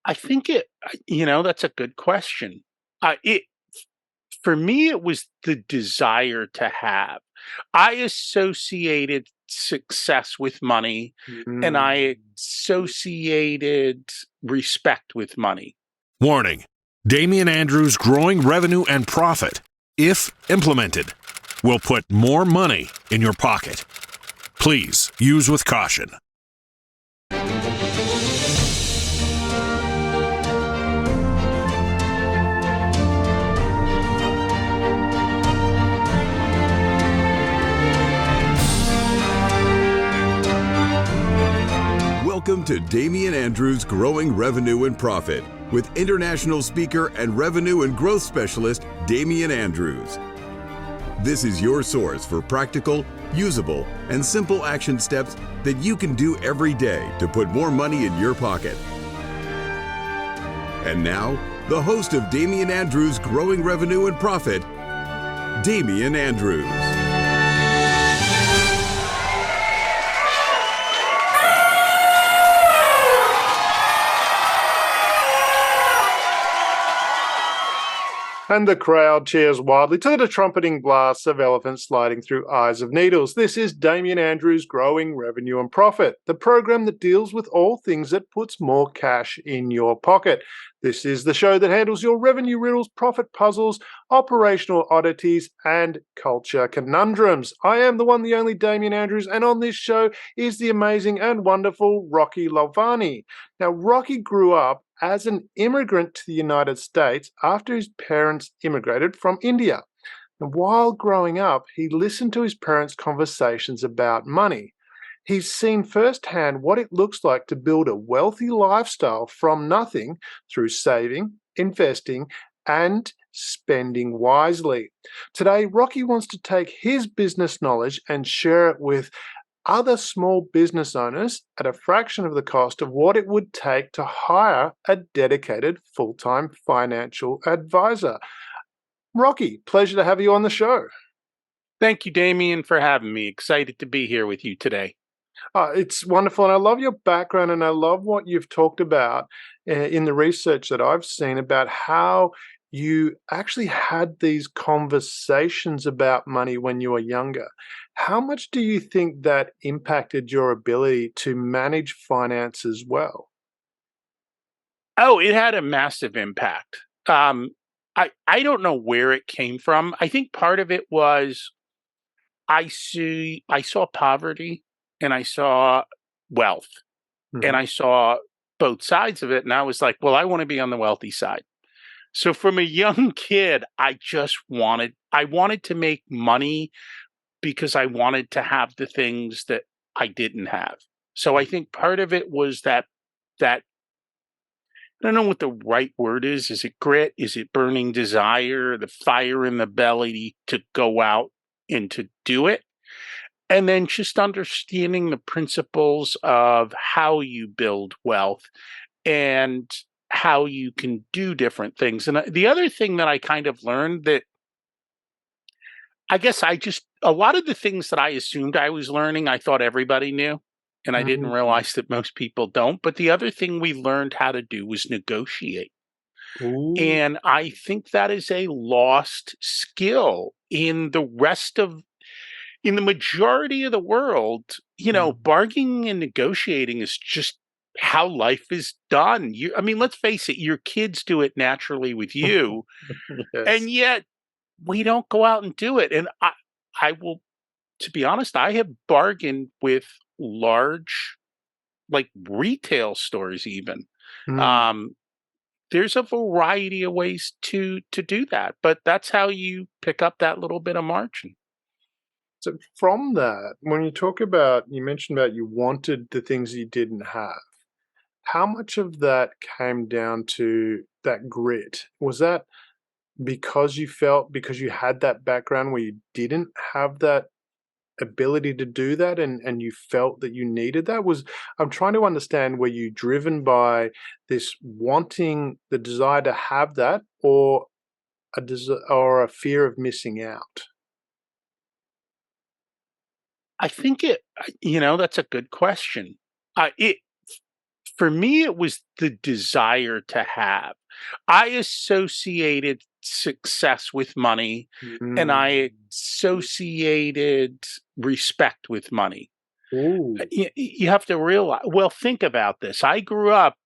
I think that's a good question. It For me, it was the desire to have. I associated success with money, and Mm. I associated respect with money. Warning: Damian Andrews' growing revenue and profit, if implemented, will put more money in your pocket. Please use with caution. Welcome to Damian Andrews' Growing Revenue and Profit with international speaker and revenue and growth specialist Damian Andrews. This is your source for practical, usable, and simple action steps that you can do every day to put more money in your pocket. And now, the host of Damian Andrews' Growing Revenue and Profit, Damian Andrews. And the crowd cheers wildly to the trumpeting blasts of elephants sliding through eyes of needles. This is Damian Andrews' Growing Revenue and Profit, the program that deals with all things that puts more cash in your pocket. This is the show that handles your revenue riddles, profit puzzles, operational oddities, and culture conundrums. I am the one, the only Damian Andrews, and on this show is the amazing and wonderful Rocky Lalvani. Now, Rocky grew up as an immigrant to the United States after his parents immigrated from India. And while growing up, he listened to his parents' conversations about money. He's seen firsthand what it looks like to build a wealthy lifestyle from nothing through saving, investing, and spending wisely. Today, Rocky wants to take his business knowledge and share it with other small business owners at a fraction of the cost of what it would take to hire a dedicated full-time financial advisor. Rocky, pleasure to have you on the show. Thank you, Damien, for having me. Excited to be here with you today. It's wonderful, and I love your background, and I love what you've talked about in the research that I've seen about how you actually had these conversations about money when you were younger. How much do you think that impacted your ability to manage finances well? Oh, it had a massive impact. I don't know where it came from. I think part of it was I saw poverty and I saw wealth and Mhm. I saw both sides of it, and I was like, well, I want to be on the wealthy side. So from a young kid, I wanted to make money because I wanted to have the things that I didn't have. So I think part of it was that I don't know what the right word is. Is it grit? Is it burning desire, the fire in the belly to go out and to do it? And then just understanding the principles of how you build wealth and how you can do different things. And the other thing that I kind of learned that I guess a lot of the things that I assumed I was learning, I thought everybody knew. And I didn't Mhm. realize that most people don't. But the other thing we learned how to do was negotiate. Ooh. And I think that is a lost skill in the majority of the world. Mhm. Bargaining and negotiating is just how life is done. I mean, let's face it, your kids do it naturally with you, Yes. and yet we don't go out and do it. And I will, to be honest, I have bargained with large, like retail stores, even. Mm. Um, there's a variety of ways to do that, but that's how you pick up that little bit of margin. So from that, when you mentioned about you wanted the things you didn't have. How much of that came down to that grit? Was that because you had that background where you didn't have that ability to do that and you felt that you needed that? I'm trying to understand, were you driven by this wanting the desire to have that, or or a fear of missing out? That's a good question. It For me, it was the desire to have. I associated success with money, and Mm. I associated respect with money. Ooh. You have to realize, well, think about this. I grew up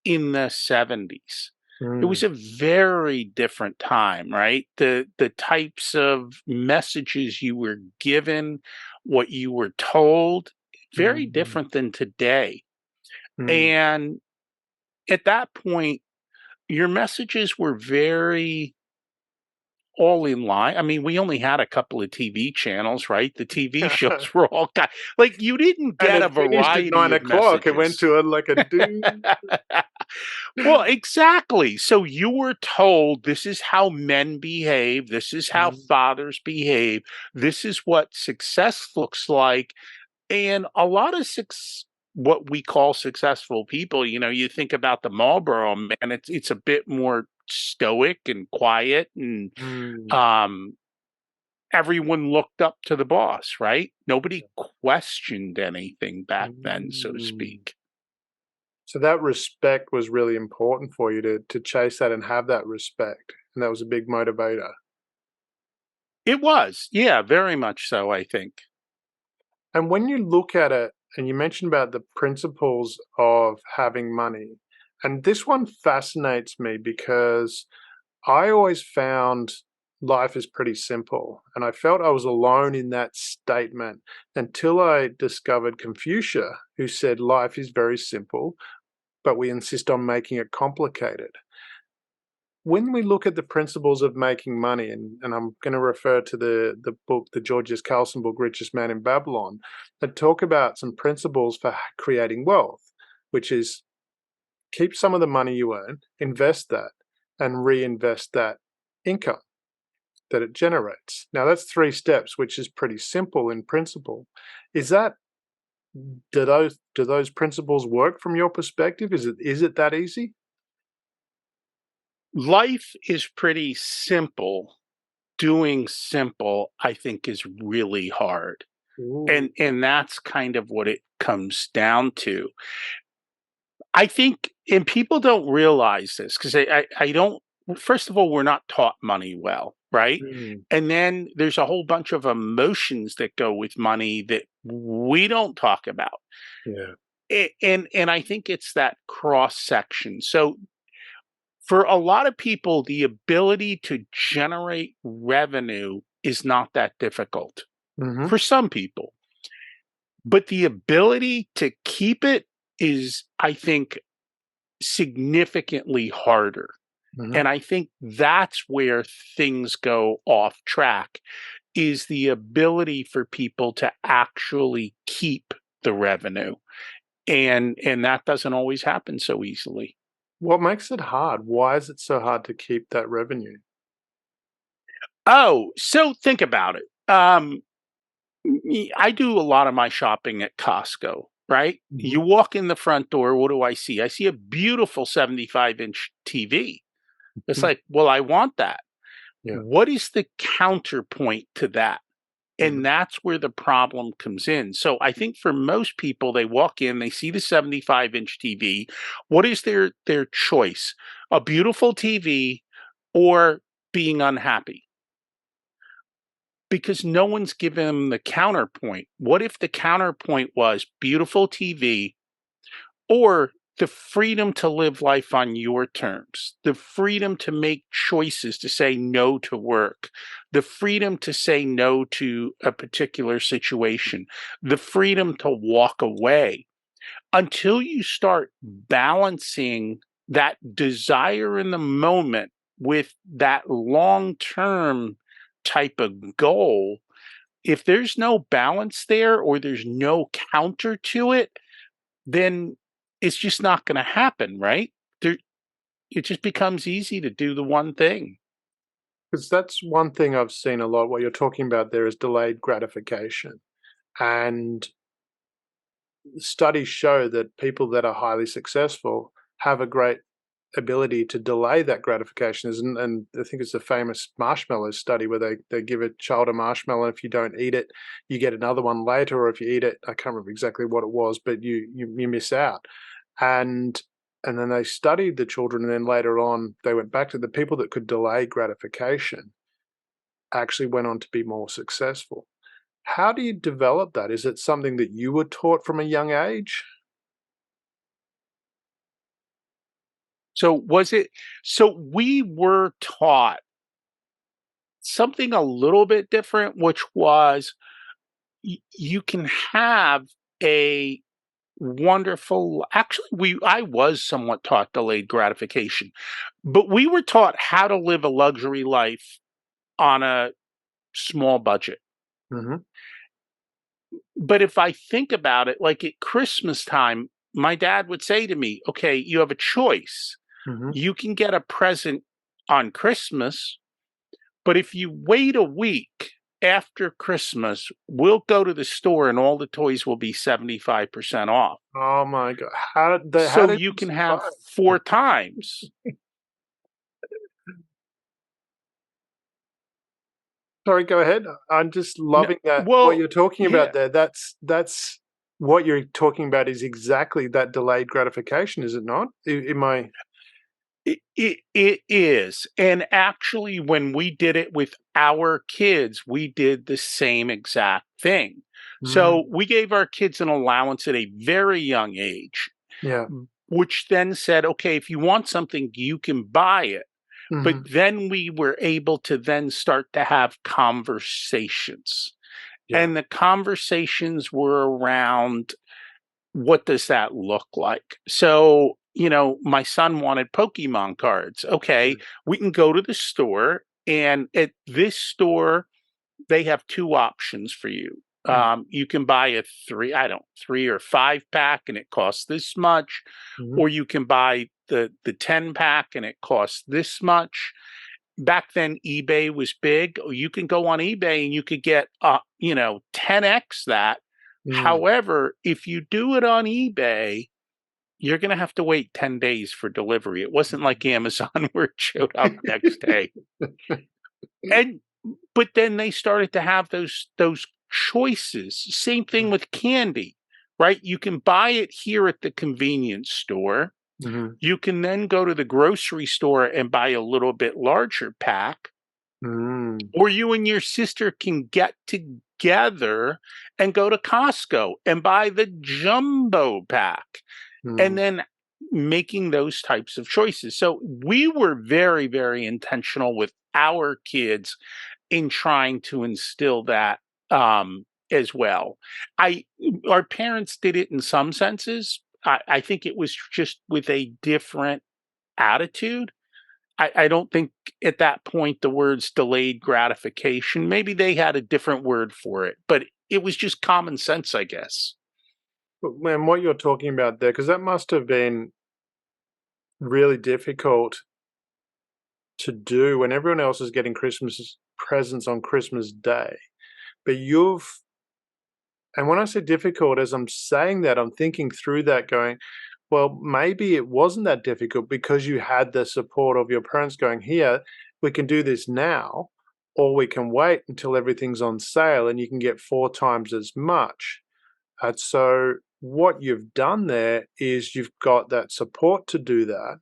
in the 70s. It was Mm. a very different time, right? The types of messages you were given, what you were told, very Mm. different than today. Mm. And at that point, your messages were very all in line. I mean, we only had a couple of TV channels, right? The TV shows were all like you didn't And get a it finished at variety of 9 o'clock. It went messages. to like a ding. Well, exactly. So you were told this is how men behave, this is how Mm. fathers behave, this is what success looks like. And a lot of what we call successful people, you think about the Marlboro man, it's a bit more stoic and quiet, and Mm. um everyone looked up to the boss, right? Nobody questioned anything back then, so to Mm. speak. So that respect was really important for you to chase that and have that respect, and that was a big motivator. It was, yeah, very much so, I think. And when you look at it, and you mentioned about the principles of having money, and this one fascinates me because I always found life is pretty simple, and I felt I was alone in that statement until I discovered Confucius, who said life is very simple, but we insist on making it complicated. When we look at the principles of making money, and I'm going to refer to the book, the George S. Carlson book, Richest Man in Babylon, that talk about some principles for creating wealth, which is keep some of the money you earn, invest that, and reinvest that income that it generates. Now that's 3 steps, which is pretty simple in principle. Is that do those principles work from your perspective? Is it that easy? Life is pretty simple. Doing simple, I think, is really hard. Ooh. And that's kind of what it comes down to. I think, and people don't realize this because I don't. First of all, we're not taught money well, right? Mm. And then there's a whole bunch of emotions that go with money that we don't talk about. Yeah. And I think it's that cross section. So for a lot of people, the ability to generate revenue is not that difficult. Mhm. For some people, but the ability to keep it is, I think, significantly harder. Mhm. And I think that's where things go off track, is the ability for people to actually keep the revenue. And that doesn't always happen so easily. What makes it hard? Why is it so hard to keep that revenue? Oh, so think about it. I do a lot of my shopping at Costco, right? Mhm. You walk in the front door, what do I see? I see a beautiful 75-inch TV. It's Mm. like, well, I want that. Yeah. What is the counterpoint to that? Mhm. And that's where the problem comes in. So I think for most people, they walk in, they see the 75-inch TV. What is their choice? A beautiful TV or being unhappy? Because no one's given them the counterpoint. What if the counterpoint was beautiful TV or the freedom to live life on your terms, the freedom to make choices, to say no to work, the freedom to say no to a particular situation, the freedom to walk away? Until you start balancing that desire in the moment with that long term type of goal, if there's no balance there or there's no counter to it, then it's just not going to happen, right? There, it just becomes easy to do the one thing. Because that's one thing I've seen a lot. What you're talking about there is delayed gratification. And studies show that people that are highly successful have a great ability to delay that gratification. And I think it's the famous marshmallow study where they give a child a marshmallow. If you don't eat it, you get another one later, or if you eat it, I can't remember exactly what it was, but you miss out. and then they studied the children, and then later on they went back to the people that could delay gratification actually went on to be more successful. How do you develop that? Is it something that you were taught from a young age? So we were taught something a little bit different, which was you can have a wonderful, actually, I was somewhat taught delayed gratification, but we were taught how to live a luxury life on a small budget. Mhm, But if I think about it, like at Christmas time, my dad would say to me, okay, you have a choice. mhm. You can get a present on Christmas, but if you wait a week after Christmas, we'll go to the store and all the toys will be 75% off. Oh my god. How So did you you can have survive? 4 times. Sorry, go ahead. I'm just No, loving that what well, you're talking yeah, about there. That's what you're talking about is exactly that delayed gratification, is it not? Am I it is. And actually, when we did it with our kids, we did the same exact thing. Mm, So we gave our kids an allowance at a very young age, yeah. which then said, okay, if you want something, you can buy it. But Mhm. then we were able to then start to have conversations. Yeah. And the conversations were around, what does that look like? So, my son wanted Pokemon cards. Okay, Mm, we can go to the store, and at this store, they have 2 options for you. mm, You can buy a 3 or 5 pack and it costs this much, mhm, or you can buy the 10 pack and it costs this much. Back then, eBay was big. Or you can go on eBay and you could get 10x that. mm. However, if you do it on eBay, you're gonna have to wait 10 days for delivery. It wasn't like Amazon where it showed up next day. And but then they started to have those choices. Same thing Mm, with candy, right? You can buy it here at the convenience store. mhm, You can then go to the grocery store and buy a little bit larger pack, mm, or you and your sister can get together and go to Costco and buy the jumbo pack, and mm. then making those types of choices. So we were very, very intentional with our kids in trying to instill that as well. I Our parents did it in some senses. I think it was just with a different attitude. I don't think at that point the words delayed gratification, maybe they had a different word for it, but it was just common sense, I guess. But man, what you're talking about there, because that must have been really difficult to do when everyone else is getting Christmas presents on Christmas Day. But you've and when I say difficult, as I'm saying that, I'm thinking through that going, well, maybe it wasn't that difficult because you had the support of your parents going, here, we can do this now, or we can wait until everything's on sale and you can get 4 times as much. And so what you've done there is you've got that support to do that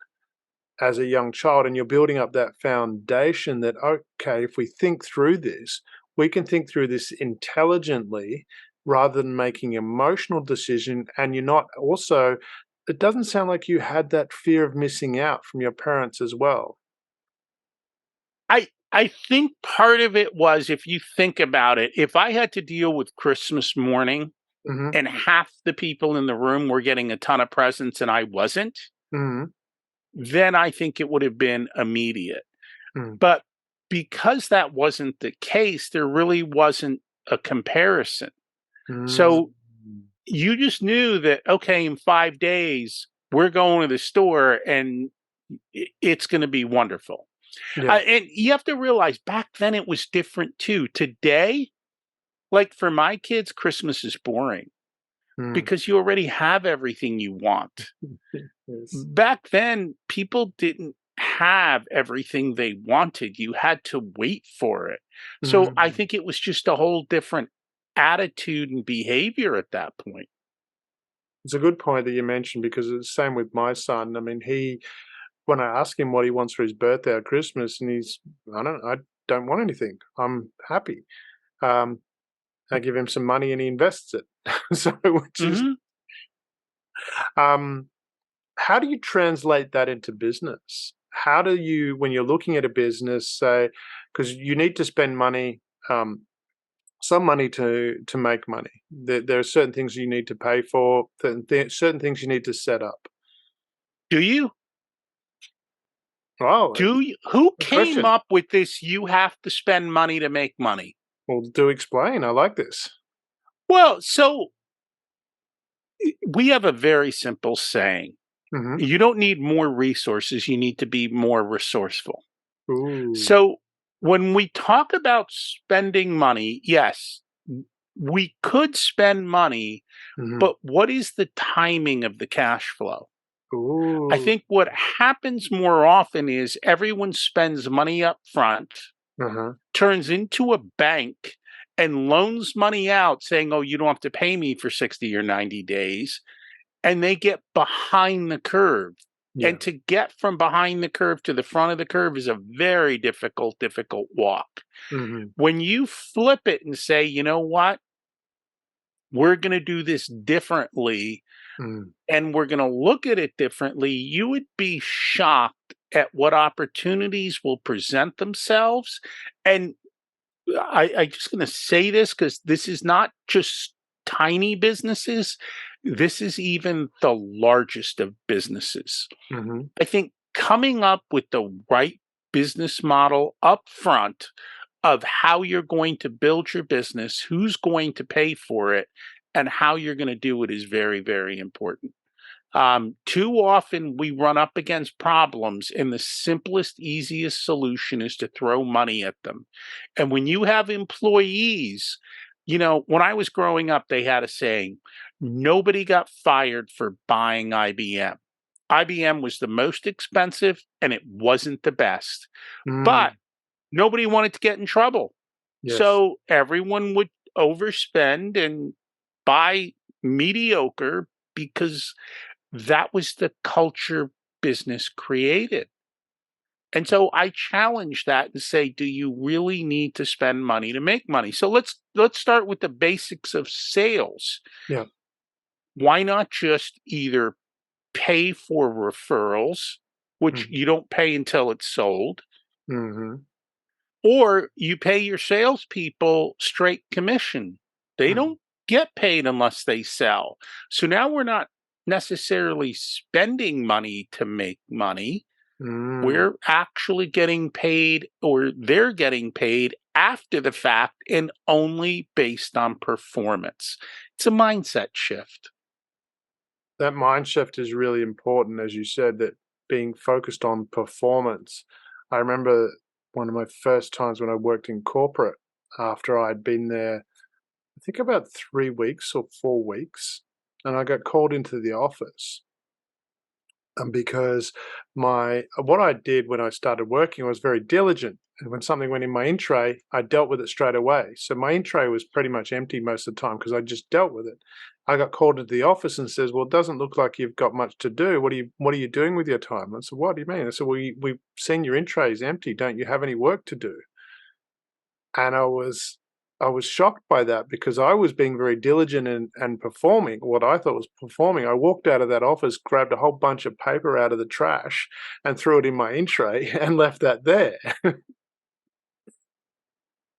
as a young child, and you're building up that foundation that, okay, if we think through this, we can think through this intelligently rather than making emotional decision. And you're not also, it doesn't sound like you had that fear of missing out from your parents as well. I think part of it was, if you think about it, if I had to deal with Christmas morning Hmm. and half the people in the room were getting a ton of presents and I wasn't, Hmm. then I think it would have been immediate. Mm. But because that wasn't the case, there really wasn't a comparison. Mm. So you just knew that, okay, in 5 days, we're going to the store and it's going to be wonderful. Yeah. And you have to realize back then it was different too. Today, like for my kids, Christmas is boring Mm. because you already have everything you want. Yes. Back then, people didn't have everything they wanted. You had to wait for it. So I Mm. think it was just a whole different attitude and behavior at that point. It's a good point that you mentioned because it's the same with my son. I mean, when I ask him what he wants for his birthday or Christmas, and I don't want anything. I'm happy. Um, I give him some money and he invests it. So, which is, Mhm. um, how do you translate that into business? How do you, when you're looking at a business, say, because you need to spend money, some money to make money. There are certain things you need to pay for, certain things you need to set up. Do you? Oh, Do you? Who good came question. up with this, "You have to spend money to make money"? Well, do explain. I like this. Well, so we have a very simple saying. Mhm. You don't need more resources, you need to be more resourceful. Ooh. So when we talk about spending money, yes, we could spend money, Mhm. but what is the timing of the cash flow? I Ooh. think what happens more often is everyone spends money up front, Uh-huh. turns into a bank, and loans money out saying, "Oh, you don't have to pay me for 60 or 90 days." And they get behind the curve. Yeah. And to get from behind the curve to the front of the curve is a very difficult walk. Mhm. When you flip it and say, "You know what? We're going to do this differently Mm. and we're going to look at it differently," you would be shocked at what opportunities will present themselves. And I just going to say this because this is not just tiny businesses. This is even the largest of businesses. Mhm. I think coming up with the right business model up front of how you're going to build your business, who's going to pay for it, and how you're going to do it is very, very important. Too often we run up against problems, and the simplest, easiest solution is to throw money at them. And when you have employees, when I was growing up, they had a saying, nobody got fired for buying IBM. IBM was the most expensive and it wasn't the best, but Mm. nobody wanted to get in trouble. Yes. So everyone would overspend and buy mediocre because that was the culture business created. And so I challenge that and say, do you really need to spend money to make money? So let's start with the basics of sales. Yeah. Why not just either pay for referrals, which Mhm. you don't pay until it's sold, Mhm. or you pay your salespeople straight commission? They Mhm. don't get paid unless they sell. So now we're not necessarily spending money to make money. Mm. We're actually getting paid, or they're getting paid after the fact and only based on performance. It's a mindset shift. That mind shift is really important, as you said, that being focused on performance. I remember one of my first times when I worked in corporate after I'd been there, I think about 3 weeks or 4 weeks, and I got called into the office. And because my what I did when I started working, I was very diligent. And when something went in my in tray, I dealt with it straight away. So my in tray was pretty much empty most of the time because I just dealt with it. I got called into the office and says, "Well, it doesn't look like you've got much to do. What are you doing with your time?" I said, "What do you mean?" I said, "Well, we've seen your in tray is empty. Don't you have any work to do?" And I was shocked by that because I was being very diligent and performing what I thought was performing. I walked out of that office, grabbed a whole bunch of paper out of the trash and threw it in my in tray and left that there.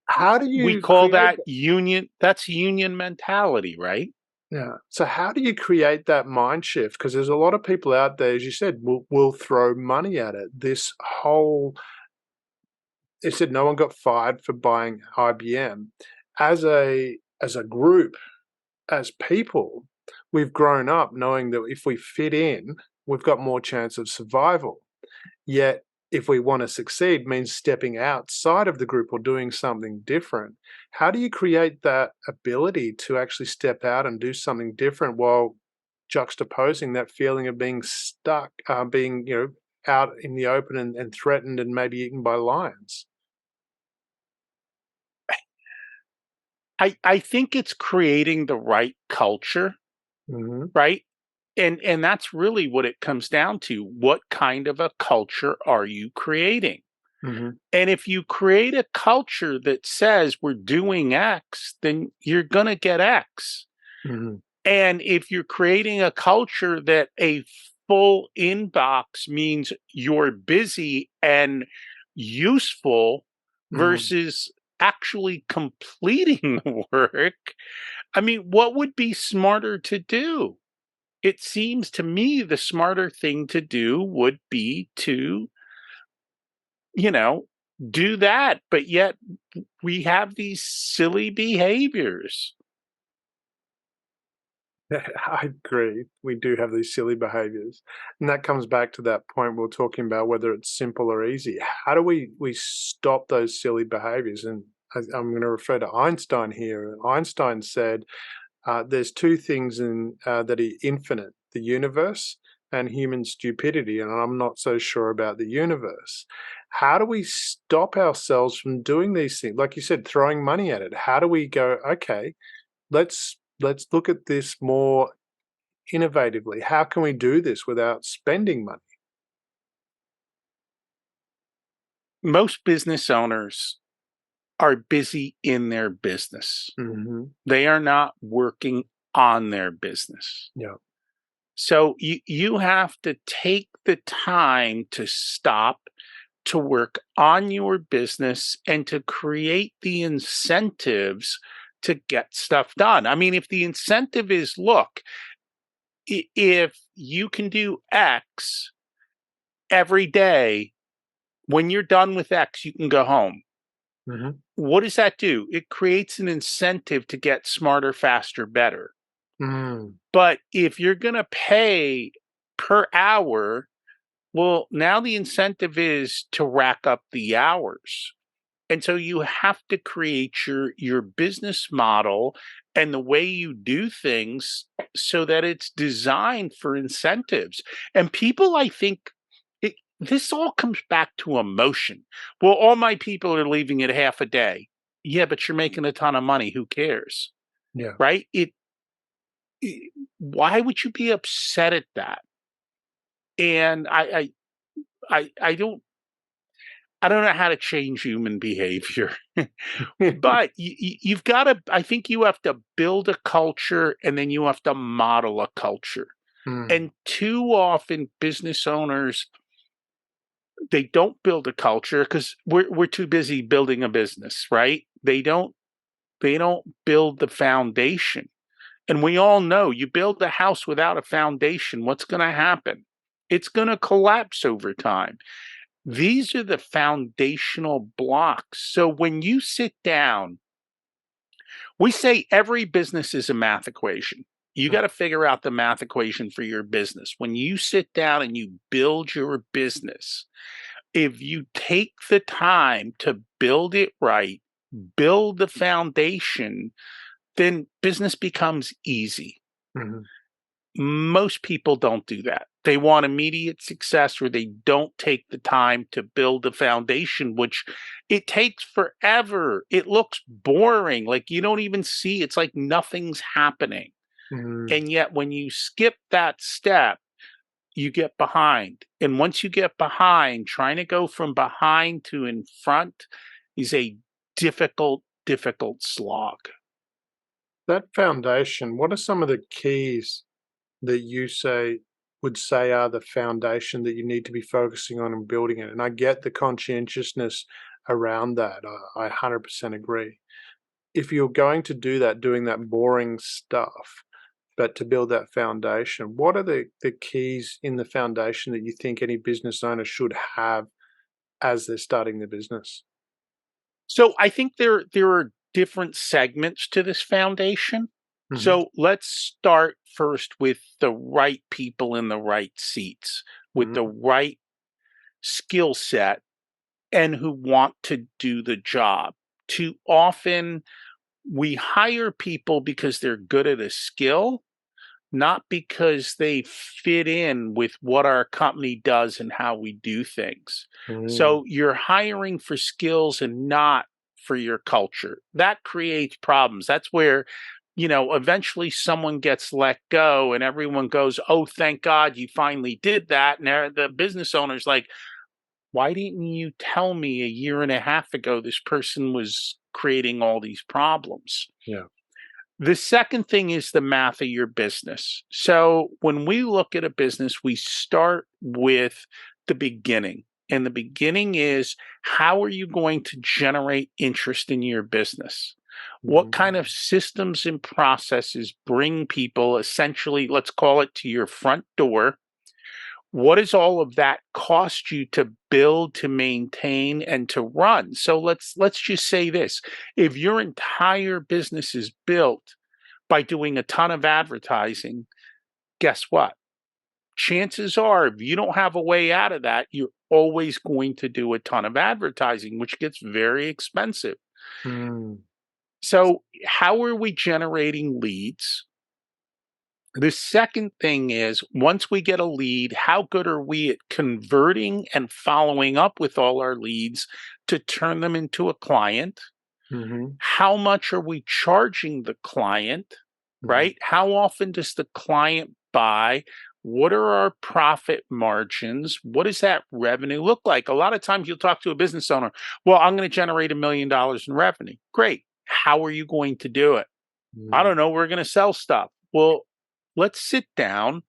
How do We you call create that union. That's union mentality, right? Yeah. So how do you create that mind shift? Because there's a lot of people out there, as you said, will throw money at it. This whole They said no one got fired for buying IBM. As a group, as people, we've grown up knowing that if we fit in, we've got more chance of survival. Yet, if we want to succeed, means stepping outside of the group or doing something different. How do you create that ability to actually step out and do something different while juxtaposing that feeling of being stuck, being out in the open and threatened and maybe eaten by lions? I think it's creating the right culture, Hmm. right? and that's really what it comes down to. What kind of a culture are you creating? Hmm. And if you create a culture that says we're doing X, then you're going to get X. Hmm. And if you're creating a culture that a full inbox means you're busy and useful Hmm. versus actually completing the work, I mean, what would be smarter to do? It seems to me the smarter thing to do would be to, you know, do that. But yet we have these silly behaviors. I agree. We do have these silly behaviors. And that comes back to that point we are talking about whether it's simple or easy. How do we stop those silly behaviors? And I'm going to refer to Einstein here. Einstein said there's two things that are infinite: the universe and human stupidity. And I'm not so sure about the universe. How do we stop ourselves from doing these things? Like you said, throwing money at it. How do we go, okay, let's look at this more innovatively? How can we do this without spending money? Most business owners are busy in their business. Hmm. They are not working on their business. Yeah. So you have to take the time to stop, to work on your business, and to create the incentives to get stuff done. I mean, if the incentive is, look, if you can do X every day, when you're done with X, you can go home. Hmm. What does that do? It creates an incentive to get smarter, faster, better. Mm. But if you're going to pay per hour, well, now the incentive is to rack up the hours. And so you have to create your business model and the way you do things so that it's designed for incentives. And people, I think, this all comes back to emotion. Well, all my people are leaving at half a day. Yeah, but you're making a ton of money. Who cares? Yeah. Right? Why would you be upset at that? And I don't know how to change human behavior. But you've got to, I think you have to build a culture and then you have to model a culture. Mm. And too often business owners, they don't build a culture because we're too busy building a business, right? They don't build the foundation. And we all know you build a house without a foundation, what's going to happen? It's going to collapse over time. These are the foundational blocks. So when you sit down, we say every business is a math equation. You got to figure out the math equation for your business. When you sit down and you build your business, if you take the time to build it right, build the foundation, then business becomes easy. Mhm. Most people don't do that. They want immediate success or they don't take the time to build the foundation, which it takes forever. It looks boring. Like you don't even see, it's like nothing's happening. Mm. And yet, when you skip that step, you get behind. And once you get behind, trying to go from behind to in front is a difficult, difficult slog. That foundation, what are some of the keys that you would say are the foundation that you need to be focusing on and building it? And I get the conscientiousness around that. I 100% agree. If you're going to do that, doing that boring stuff, but to build that foundation, what are the keys in the foundation that you think any business owner should have as they're starting their business? So I think there are different segments to this foundation. Hmm. So let's start first with the right people in the right seats, with the Hmm. right skill set and who want to do the job. Too often we hire people because they're good at a skill, not because they fit in with what our company does and how we do things. Mm. So you're hiring for skills and not for your culture. That creates problems. That's where eventually someone gets let go and everyone goes, oh, thank God you finally did that. And the business owner's like, why didn't you tell me a year and a half ago this person was creating all these problems? Yeah. The second thing is the math of your business. So when we look at a business, we start with the beginning. And the beginning is, how are you going to generate interest in your business? What kind of systems and processes bring people essentially, let's call it, to your front door? What does all of that cost you to build, to maintain, and to run? So let's just say this. If your entire business is built by doing a ton of advertising, guess what? Chances are, if you don't have a way out of that, you're always going to do a ton of advertising, which gets very expensive. Mm. So how are we generating leads? The second thing is, once we get a lead, how good are we at converting and following up with all our leads to turn them into a client? Mm-hmm. How much are we charging the client, right? How often does the client buy? What are our profit margins? What does that revenue look like? A lot of times you'll talk to a business owner, well, I'm going to generate $1 million in revenue. Great. How are you going to do it? I don't know. We're going to sell stuff. Well, let's sit down.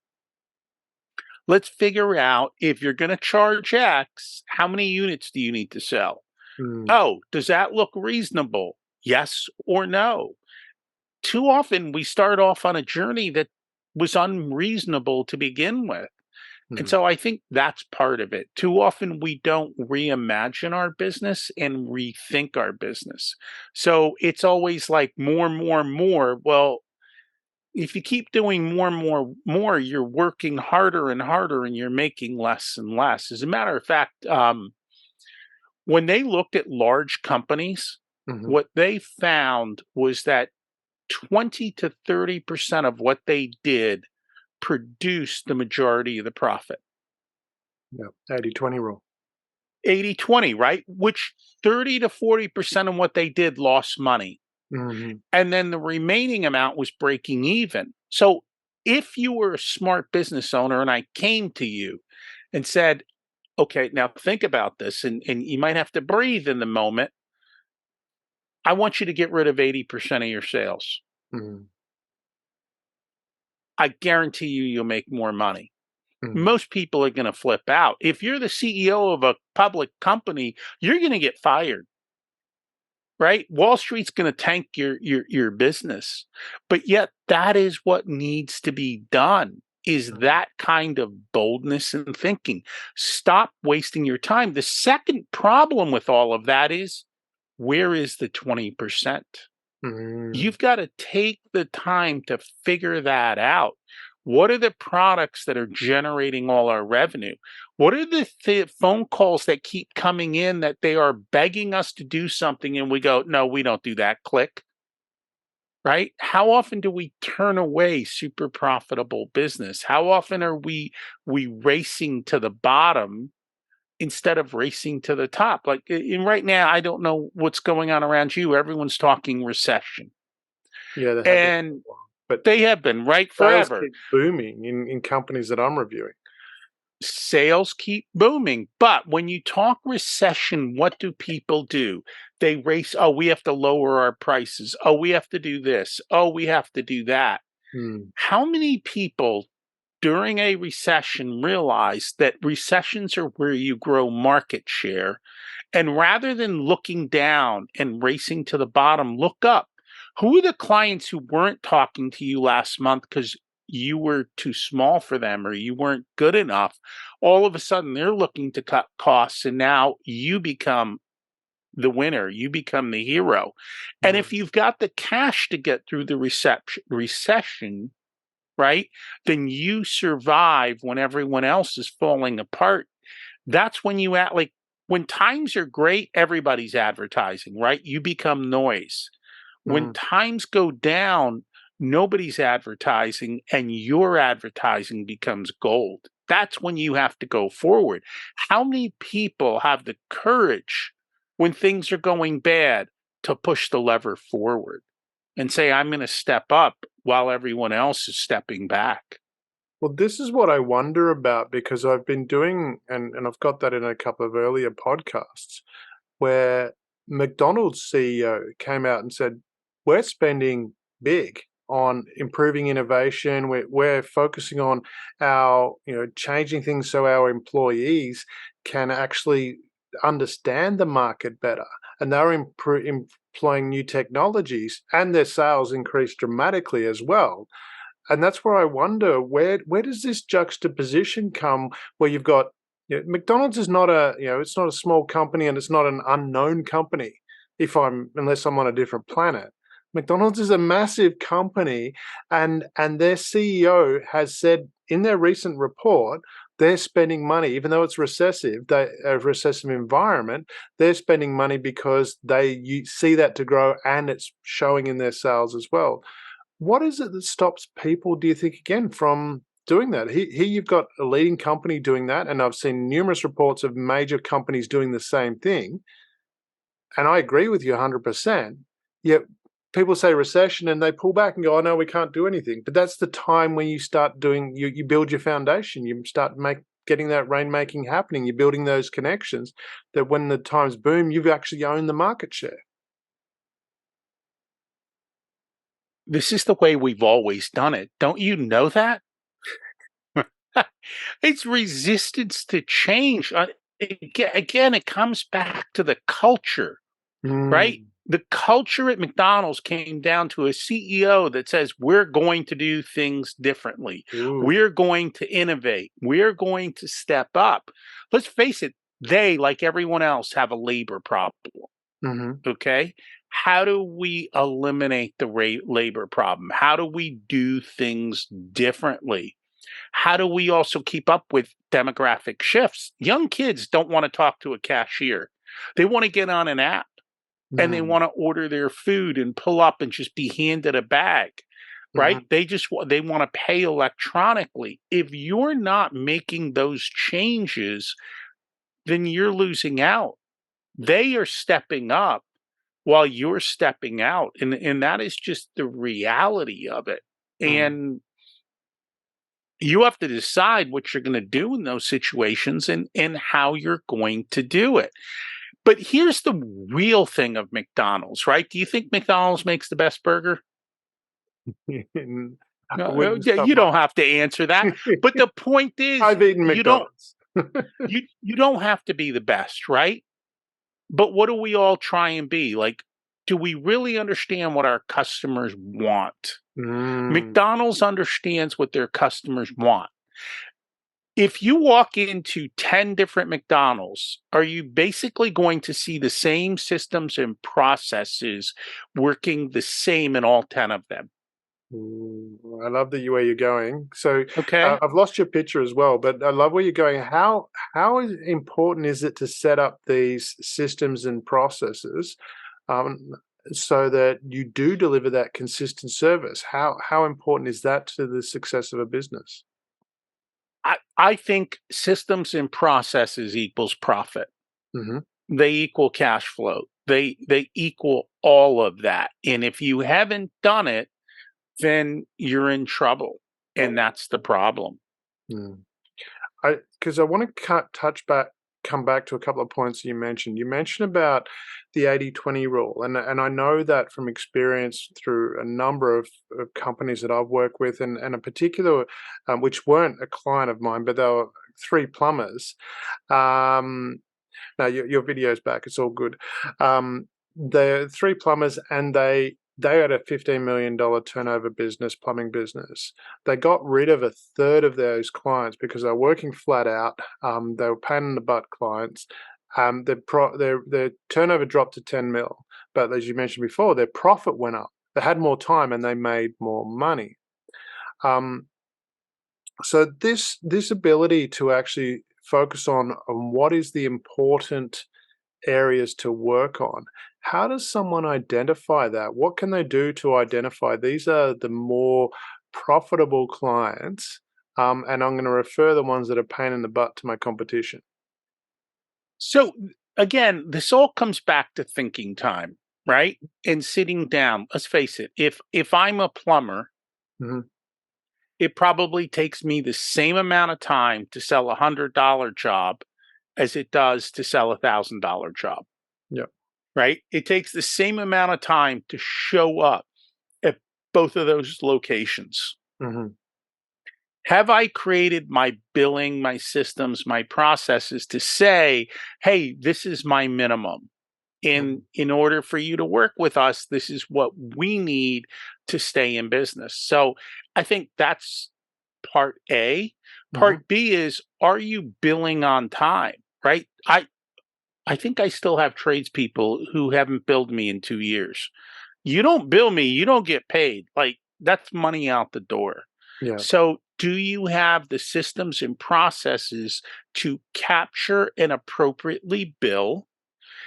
Let's figure out, if you're going to charge X, how many units do you need to sell? Oh, does that look reasonable? Yes or no? Too often we start off on a journey that was unreasonable to begin with. And so I think that's part of it. Too often we don't reimagine our business and rethink our business. So it's always like more, more, more. Well, if you keep doing more and more, you're working harder and harder and you're making less and less. As a matter of fact, when they looked at large companies, what they found was that 20 to 30% of what they did produced the majority of the profit. Yeah, 80-20 rule. 80-20, right? Which 30 to 40% of what they did lost money. And then the remaining amount was breaking even. So if you were a smart business owner and I came to you and said, okay, now think about this, and you might have to breathe in the moment. I want you to get rid of 80% of your sales. I guarantee you'll make more money. Most people are going to flip out. If you're the CEO of a public company, you're going to get fired. Right? Wall Street's going to tank your business. But yet that is what needs to be done, is that kind of boldness and thinking. Stop wasting your time. The second problem with all of that is, where is the 20%? You've got to take the time to figure that out. What are the products that are generating all our revenue? What are the phone calls that keep coming in that they are begging us to do something and we go, no, we don't do that, click, right? How often do we turn away super profitable business? How often are we racing to the bottom instead of racing to the top? Like right now, I don't know what's going on around you. Everyone's talking recession. Yeah, they have and but they have been, right, forever. Sales keep booming in companies that I'm reviewing. Sales keep booming. But when you talk recession, what do people do? They race, oh, we have to lower our prices. Oh, we have to do this. Oh, we have to do that. How many people during a recession realize that recessions are where you grow market share? And rather than looking down and racing to the bottom, look up. Who are the clients who weren't talking to you last month because you were too small for them or you weren't good enough? All of a sudden, they're looking to cut costs, and now you become the winner. You become the hero. And if you've got the cash to get through the recession, right, then you survive when everyone else is falling apart. That's when you act like, when times are great, everybody's advertising, right? You become noise. When times go down, nobody's advertising and your advertising becomes gold. That's when you have to go forward. How many people have the courage when things are going bad to push the lever forward? and say, I'm going to step up while everyone else is stepping back. Well, this is what I wonder about because I've been doing, and I've got that in a couple of earlier podcasts, where McDonald's CEO came out and said, we're spending big on improving innovation. We're focusing on our, changing things so our employees can actually understand the market better. And they're employing new technologies, and their sales increased dramatically as well. And that's where I wonder, where does this juxtaposition come where you've got, McDonald's is not it's not a small company and it's not an unknown company unless I'm on a different planet. McDonald's is a massive company, and their CEO has said in their recent report they're spending money, even though it's a recessive environment, they're spending money because you see that to grow and it's showing in their sales as well. What is it that stops people, do you think, again, from doing that? Here you've got a leading company doing that, and I've seen numerous reports of major companies doing the same thing. And I agree with you 100%. Yet people say recession and they pull back and go, oh, no, we can't do anything. But that's the time when you start doing, you build your foundation. You start getting that rainmaking happening. You're building those connections that when the times boom, you've actually owned the market share. This is the way we've always done it. Don't you know that? It's resistance to change. Again, it comes back to the culture, right? The culture at McDonald's came down to a CEO that says, we're going to do things differently. Ooh. We're going to innovate. We're going to step up. Let's face it, they, like everyone else, have a labor problem. Okay? How do we eliminate the labor problem? How do we do things differently? How do we also keep up with demographic shifts? Young kids don't want to talk to a cashier. They want to get on an app and they want to order their food and pull up and just be handed a bag, right? They want to pay electronically. If you're not making those changes, then you're losing out. They are stepping up while you're stepping out. And that is just the reality of it. And you have to decide what you're going to do in those situations and how you're going to do it. But here's the real thing of McDonald's, right? Do you think McDonald's makes the best burger? No, you don't have to answer that. But the point is, I've eaten McDonald's. You don't have to be the best, right? But what do we all try and be? Like, do we really understand what our customers want? McDonald's understands what their customers want. If you walk into 10 different McDonald's, are you basically going to see the same systems and processes working the same in all 10 of them? I love where you're going. So okay, I've lost your picture as well, but I love where you're going. How important is it to set up these systems and processes so that you do deliver that consistent service? How important is that to the success of a business? I think systems and processes equals profit. They equal cash flow. They equal all of that. And if you haven't done it, then you're in trouble. And that's the problem. Because I want to come back to a couple of points you mentioned. You mentioned about the 80-20 rule. And I know that from experience through a number of companies that I've worked with, and a particular, which weren't a client of mine, but they were 3 plumbers. Now, your video's back. It's all good. The 3 plumbers, and they had a $15 million turnover business, plumbing business. They got rid of a third of those clients because they were working flat out. They were pain in the butt clients. Their turnover dropped to 10 mil, but as you mentioned before, their profit went up. They had more time and they made more money. So this ability to actually focus on what is the important areas to work on. How does someone identify that? What can they do to identify these are the more profitable clients? And I'm going to refer the ones that are pain in the butt to my competition. So again, this all comes back to thinking time. right? And sitting down. Let's face it, if I'm a plumber, Mhm. it probably takes me the same amount of time to sell $100 job as it does to sell $1,000 job, Yeah. right? It takes the same amount of time to show up at both of those locations. Mhm. Have I created my billing, my systems, my processes to say, hey, this is my minimum? In order for you to work with us, this is what we need to stay in business. So I think that's part A. Mhm. Part B is, are you billing on time? Right? I think I still have tradespeople who haven't billed me in 2 years. You don't bill me, you don't get paid. Like, that's money out the door. Yeah. So, do you have the systems and processes to capture and appropriately bill?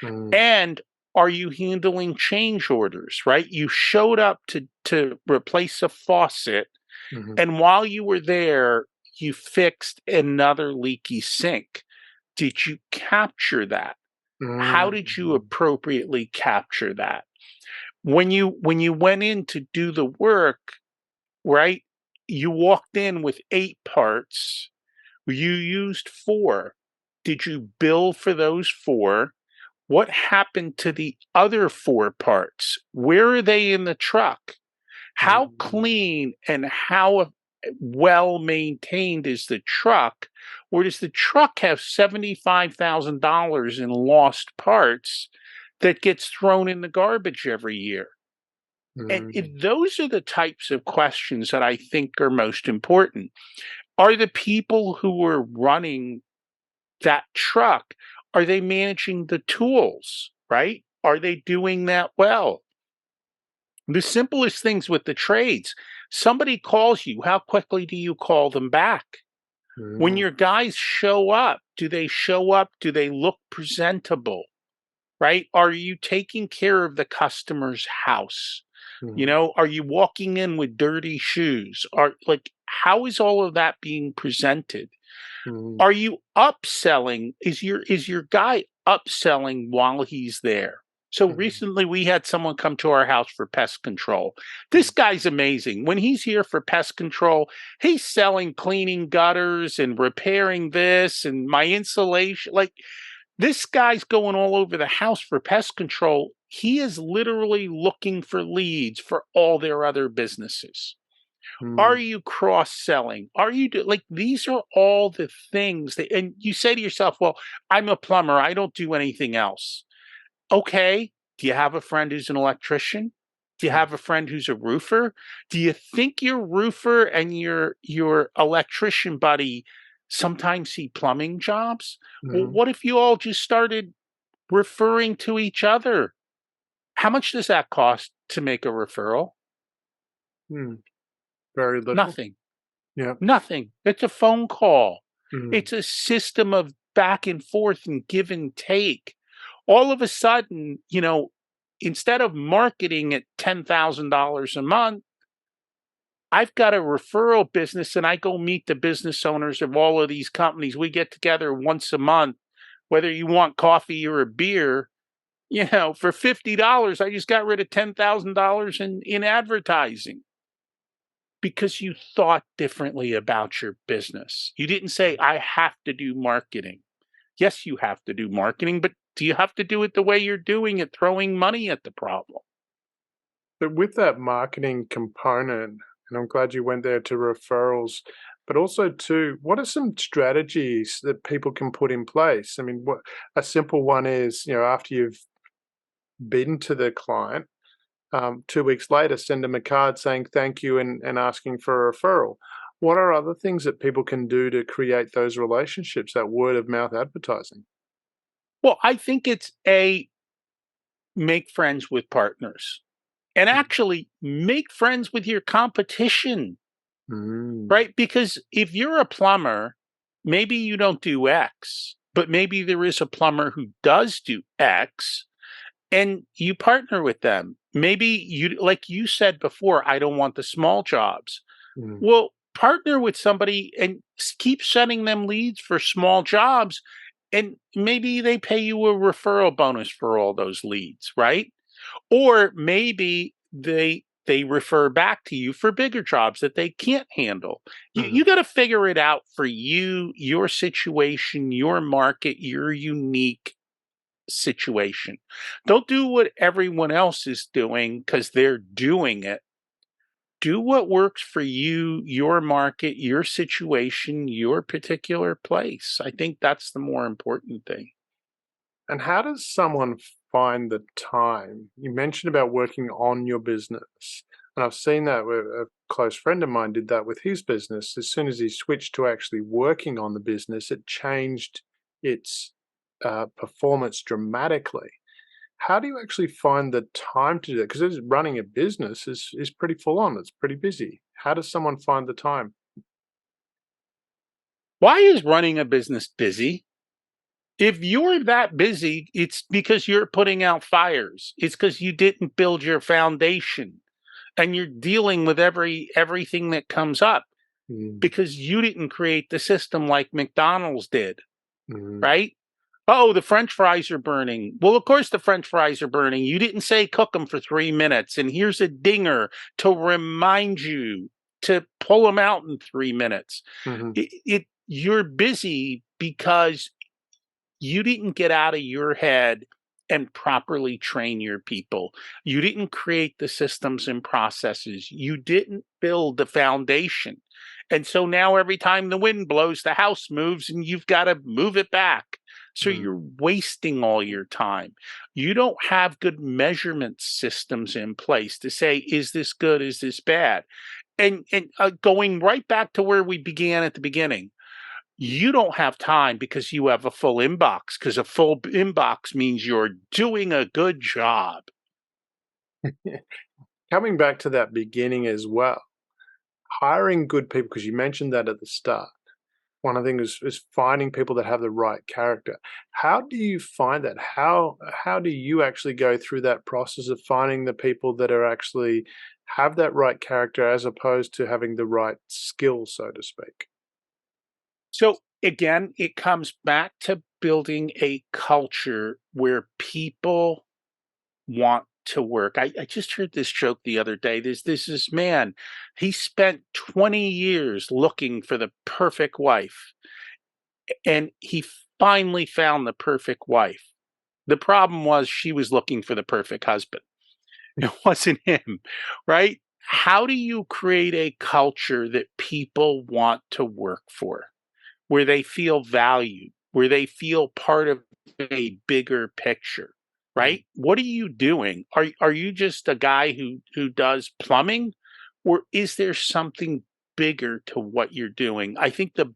Mm. And are you handling change orders, right? You showed up to replace a faucet, Mhm. and while you were there, you fixed another leaky sink. Did you capture that? How did you Mhm. appropriately capture that? When you went in to do the work, right? You walked in with 8 parts, you used 4. Did you bill for those 4? What happened to the other 4 parts? Where are they in the truck? How Mhm. clean and how well maintained is the truck? Or does the truck have $75,000 in lost parts that gets thrown in the garbage every year? And Mhm. those are the types of questions that I think are most important. Are the people who are running that truck, are they managing the tools, right? Are they doing that well? The simplest things with the trades. Somebody calls you, how quickly do you call them back? When Mhm. your guys show up, do they show up? Do they look presentable? Right? Are you taking care of the customer's house? You Mhm. know, are you walking in with dirty shoes? Are like how is all of that being presented? Mhm. Are you upselling? Is your guy upselling while he's there? So Mhm. recently we had someone come to our house for pest control. This guy's amazing. When he's here for pest control, he's selling cleaning gutters and repairing this and my insulation. Like this guy's going all over the house for pest control. He is literally looking for leads for all their other businesses. Are Mhm. you cross-selling? Are you like, these are all the things that and you say to yourself, "Well, I'm a plumber, I don't do anything else." Okay, do you have a friend who's an electrician? Do you have a friend who's a roofer? Do you think your roofer and your electrician buddy sometimes see plumbing jobs? Well, Mhm. what if you all just started referring to each other? How much does that cost to make a referral? Mm. Very little. Nothing. Yeah. Nothing. It's a phone call. Mhm. It's a system of back and forth and give and take. All of a sudden, instead of marketing at $10,000 a month, I've got a referral business and I go meet the business owners of all of these companies. We get together once a month, whether you want coffee or a beer, for $50, I just got rid of $10,000 in advertising because you thought differently about your business. You didn't say, I have to do marketing. Yes, you have to do marketing, but do you have to do it the way you're doing it, throwing money at the problem? But with that marketing component, and I'm glad you went there to referrals, but also too, what are some strategies that people can put in place? I mean, what a simple one is, after you've been to the client, 2 weeks later, send them a card saying thank you and asking for a referral. What are other things that people can do to create those relationships, that word of mouth advertising? Well, I think it's a make friends with partners and actually make friends with your competition, Mm. right? Because if you're a plumber, maybe you don't do X, but maybe there is a plumber who does do X and you partner with them. Maybe you, like you said before, I don't want the small jobs. Mm. Well, partner with somebody and keep sending them leads for small jobs, and maybe they pay you a referral bonus for all those leads, right? Or maybe they refer back to you for bigger jobs that they can't handle. You got to figure it out for you, your situation, your market, your unique situation. Don't do what everyone else is doing because they're doing it. Do what works for you, your market, your situation, your particular place. I think that's the more important thing. And how does someone find the time? You mentioned about working on your business. And I've seen that with a close friend of mine did that with his business. As soon as he switched to actually working on the business, it changed its performance dramatically. How do you actually find the time to do that? Because running a business is pretty full on. It's pretty busy. How does someone find the time? Why is running a business busy? If you're that busy, it's because you're putting out fires. It's because you didn't build your foundation and you're dealing with everything that comes up Mm, because you didn't create the system like McDonald's did, mm, right? Oh, the French fries are burning. Well, of course the French fries are burning. You didn't say cook them for 3 minutes, and here's a dinger to remind you to pull them out in 3 minutes. mhm, You're busy because you didn't get out of your head and properly train your people. You didn't create the systems and processes. You didn't build the foundation. And so now every time the wind blows, the house moves and you've got to move it back. So mm, you're wasting all your time. You don't have good measurement systems in place to say, is this good? Is this bad? And going right back to where we began at the beginning, you don't have time because you have a full inbox, because a full inbox means you're doing a good job. Coming back to that beginning as well, hiring good people, because you mentioned that at the start. One of the things is finding people that have the right character. How do you find that? How do you actually go through that process of finding the people that are actually have that right character as opposed to having the right skill, so to speak? So again, it comes back to building a culture where people want to work. I just heard this joke the other day. This man, he spent 20 years looking for the perfect wife, and he finally found the perfect wife. The problem was she was looking for the perfect husband. It wasn't him, right? How do you create a culture that people want to work for, where they feel valued, where they feel part of a bigger picture, Mm, right? What are you doing? Are you just a guy who does plumbing, or is there something bigger to what you're doing? I think the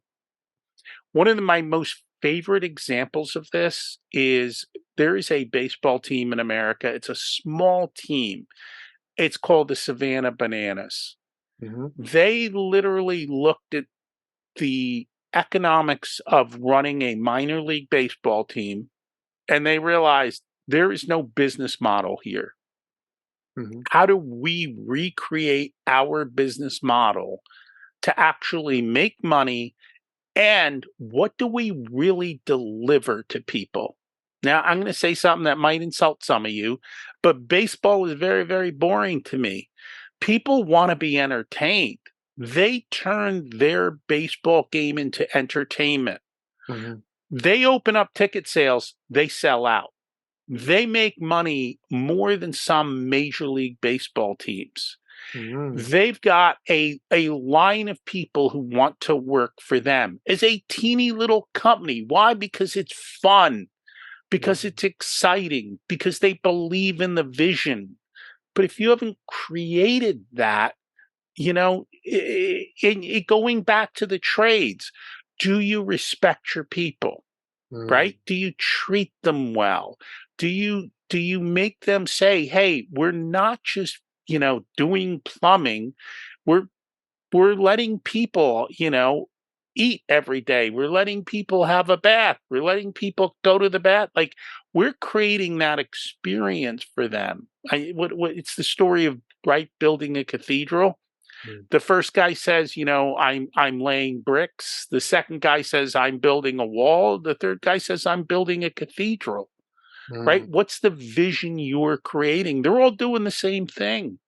one of my most favorite examples of this is there is a baseball team in America. It's a small team. It's called the Savannah Bananas. mhm, They literally looked at the economics of running a minor league baseball team and they realized there is no business model here. mhm, How do we recreate our business model to actually make money? And what do we really deliver to people? Now, I'm going to say something that might insult some of you, but baseball is very, very boring to me. People want to be entertained. They turn their baseball game into entertainment. mhm, They open up ticket sales, they sell out. They make money more than some Major League Baseball teams. mhm, They've got a line of people who want to work for them as a teeny little company. Why? Because it's fun, because mhm, it's exciting, because they believe in the vision. But if you haven't created that, going back to the trades, do you respect your people? mm, Right? Do you treat them well? Do you make them say, "Hey, we're not just, doing plumbing. We're we're letting people, eat every day. We're letting people have a bath. We're letting people go to the bath." Like we're creating that experience for them. What it's the story of right building a cathedral. mm, The first guy says, I'm laying bricks. The second guy says I'm building a wall. The third guy says I'm building a cathedral. right? Mm, What's the vision you're creating? They're all doing the same thing.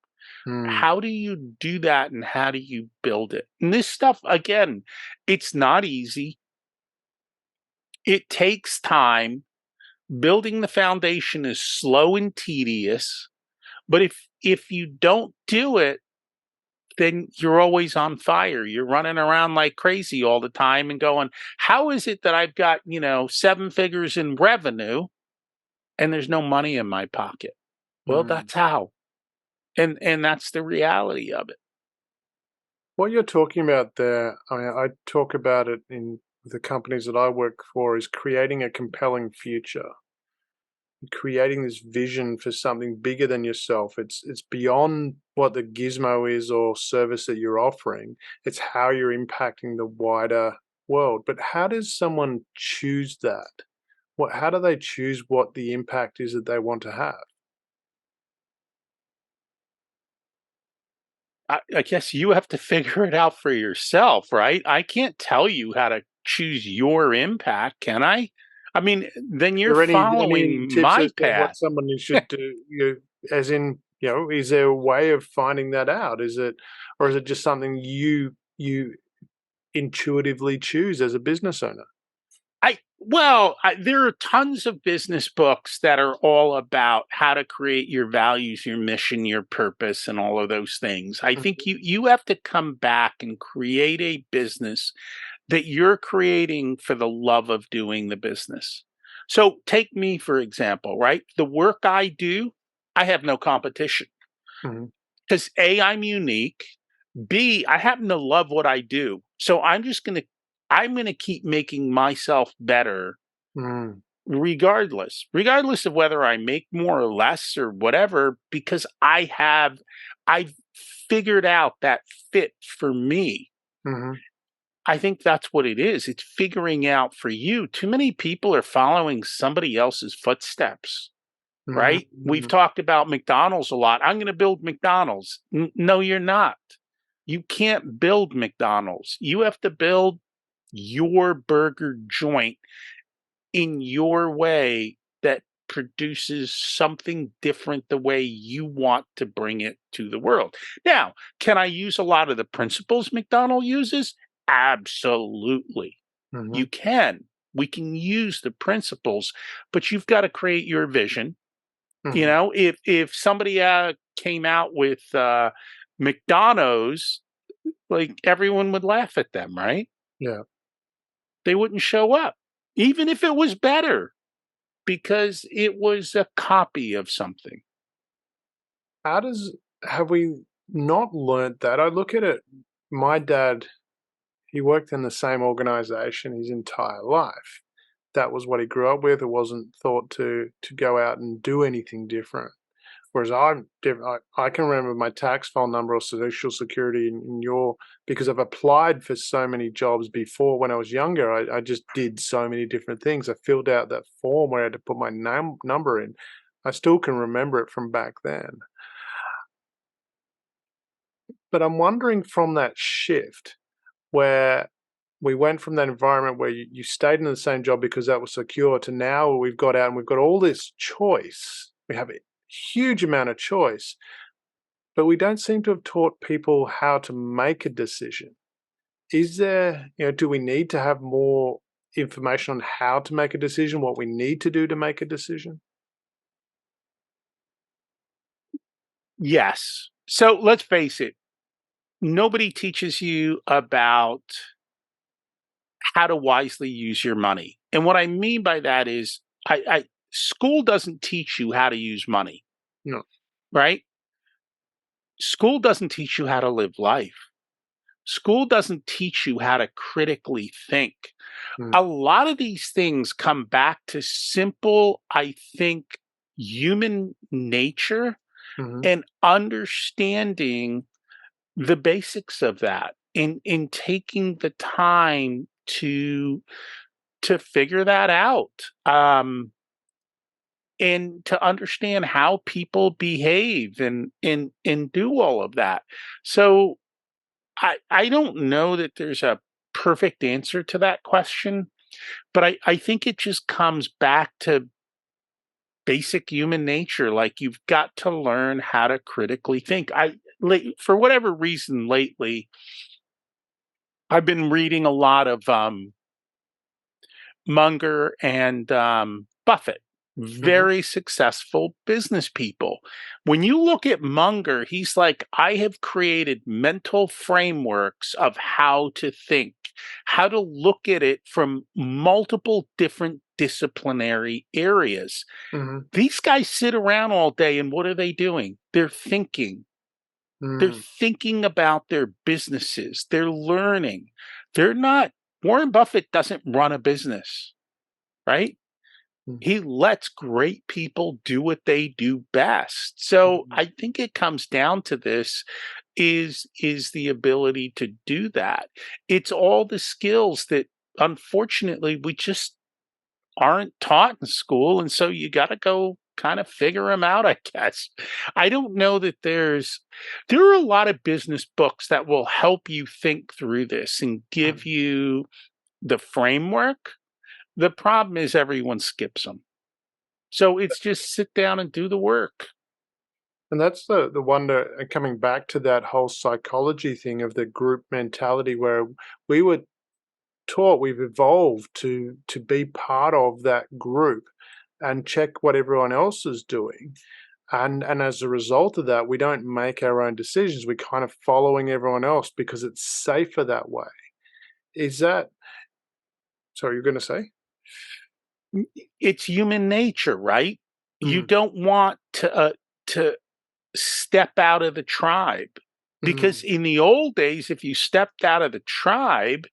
mm, How do you do that and how do you build it? And this stuff, again, it's not easy. It takes time. Building the foundation is slow and tedious. But if you don't do it, then you're always on fire. You're running around like crazy all the time and going, how is it that I've got, 7 figures in revenue and there's no money in my pocket? Well, mm. that's how. And that's the reality of it. What you're talking about there, I mean, I talk about it in the companies that I work for, is creating a compelling future, creating this vision for something bigger than yourself. It's beyond what the gizmo is or service that you're offering. It's how you're impacting the wider world. But how does someone choose that? How do they choose what the impact is that they want to have? I guess you have to figure it out for yourself, right? I can't tell you how to choose your impact, can I? I mean, then you're Are there any following tips my as to what path. someone should do? As in, is there a way of finding that out? Or is it just something you intuitively choose as a business owner? There are tons of business books that are all about how to create your values, your mission, your purpose, and all of those things. I think you have to come back and create a business that you're creating for the love of doing the business. So take me, for example, right? The work I do, I have no competition Mhm, because A, I'm unique. B, I happen to love what I do. So I'm gonna keep making myself better mm, regardless of whether I make more or less or whatever, because I've figured out that fit for me. mhm, I think that's what it is. It's figuring out for you. Too many people are following somebody else's footsteps, mhm, right? We've mhm, talked about McDonald's a lot. I'm going to build McDonald's. No, you're not. You can't build McDonald's. You have to build your burger joint in your way that produces something different the way you want to bring it to the world. Now, can I use a lot of the principles McDonald uses? Absolutely. You mhm, can. We can use the principles, but you've got to create your vision. mhm. If somebody came out with McDonald's, like everyone would laugh at them, right? Yeah. They wouldn't show up, even if it was better, because it was a copy of something. How does have we not learnt that? I look at it. My dad, he worked in the same organization his entire life. That was what he grew up with. It wasn't thought to go out and do anything different. Whereas I'm different. I can remember my tax file number or social security in your because I've applied for so many jobs before when I was younger. I just did so many different things. I filled out that form where I had to put my number in. I still can remember it from back then. But I'm wondering from that shift where we went from that environment where you stayed in the same job because that was secure to now where we've got out and we've got all this choice. We have a huge amount of choice, but we don't seem to have taught people how to make a decision. Is there, do we need to have more information on how to make a decision, what we need to do to make a decision? Yes. So let's face it, nobody teaches you about how to wisely use your money. And what I mean by that is, school doesn't teach you how to use money, No. right? School doesn't teach you how to live life. School doesn't teach you how to critically think. A Mm, lot of these things come back to simple, I think, human nature mhm, and understanding the basics of that in taking the time to figure that out, and to understand how people behave and do all of that. So I don't know that there's a perfect answer to that question, but I think it just comes back to basic human nature. Like, you've got to learn how to critically think. For whatever reason lately, I've been reading a lot of Munger and Buffett, Hmm. very successful business people. When you look at Munger, he's like, I have created mental frameworks of how to think, how to look at it from multiple different disciplinary areas. Hmm. These guys sit around all day, and what are they doing? They're thinking. They're Mm. thinking about their businesses. They're learning. They're not, Warren Buffett doesn't run a business, right? Mm. He lets great people do what they do best. So Mm. I think it comes down to this is the ability to do that. It's all the skills that unfortunately we just aren't taught in school, and so you got to go kind of figure them out, I guess. I don't know that there are a lot of business books that will help you think through this and give you the framework. The problem is everyone skips them. So it's just sit down and do the work. And that's the wonder, coming back to that whole psychology thing of the group mentality, where we were taught, we've evolved to be part of that group and check what everyone else is doing. And as a result of that, we don't make our own decisions. We're kind of following everyone else because it's safer that way. Is that, sorry, you're going to say? It's human nature, right? You Mm. don't want to step out of the tribe, because Mm. in the old days, if you stepped out of the tribe,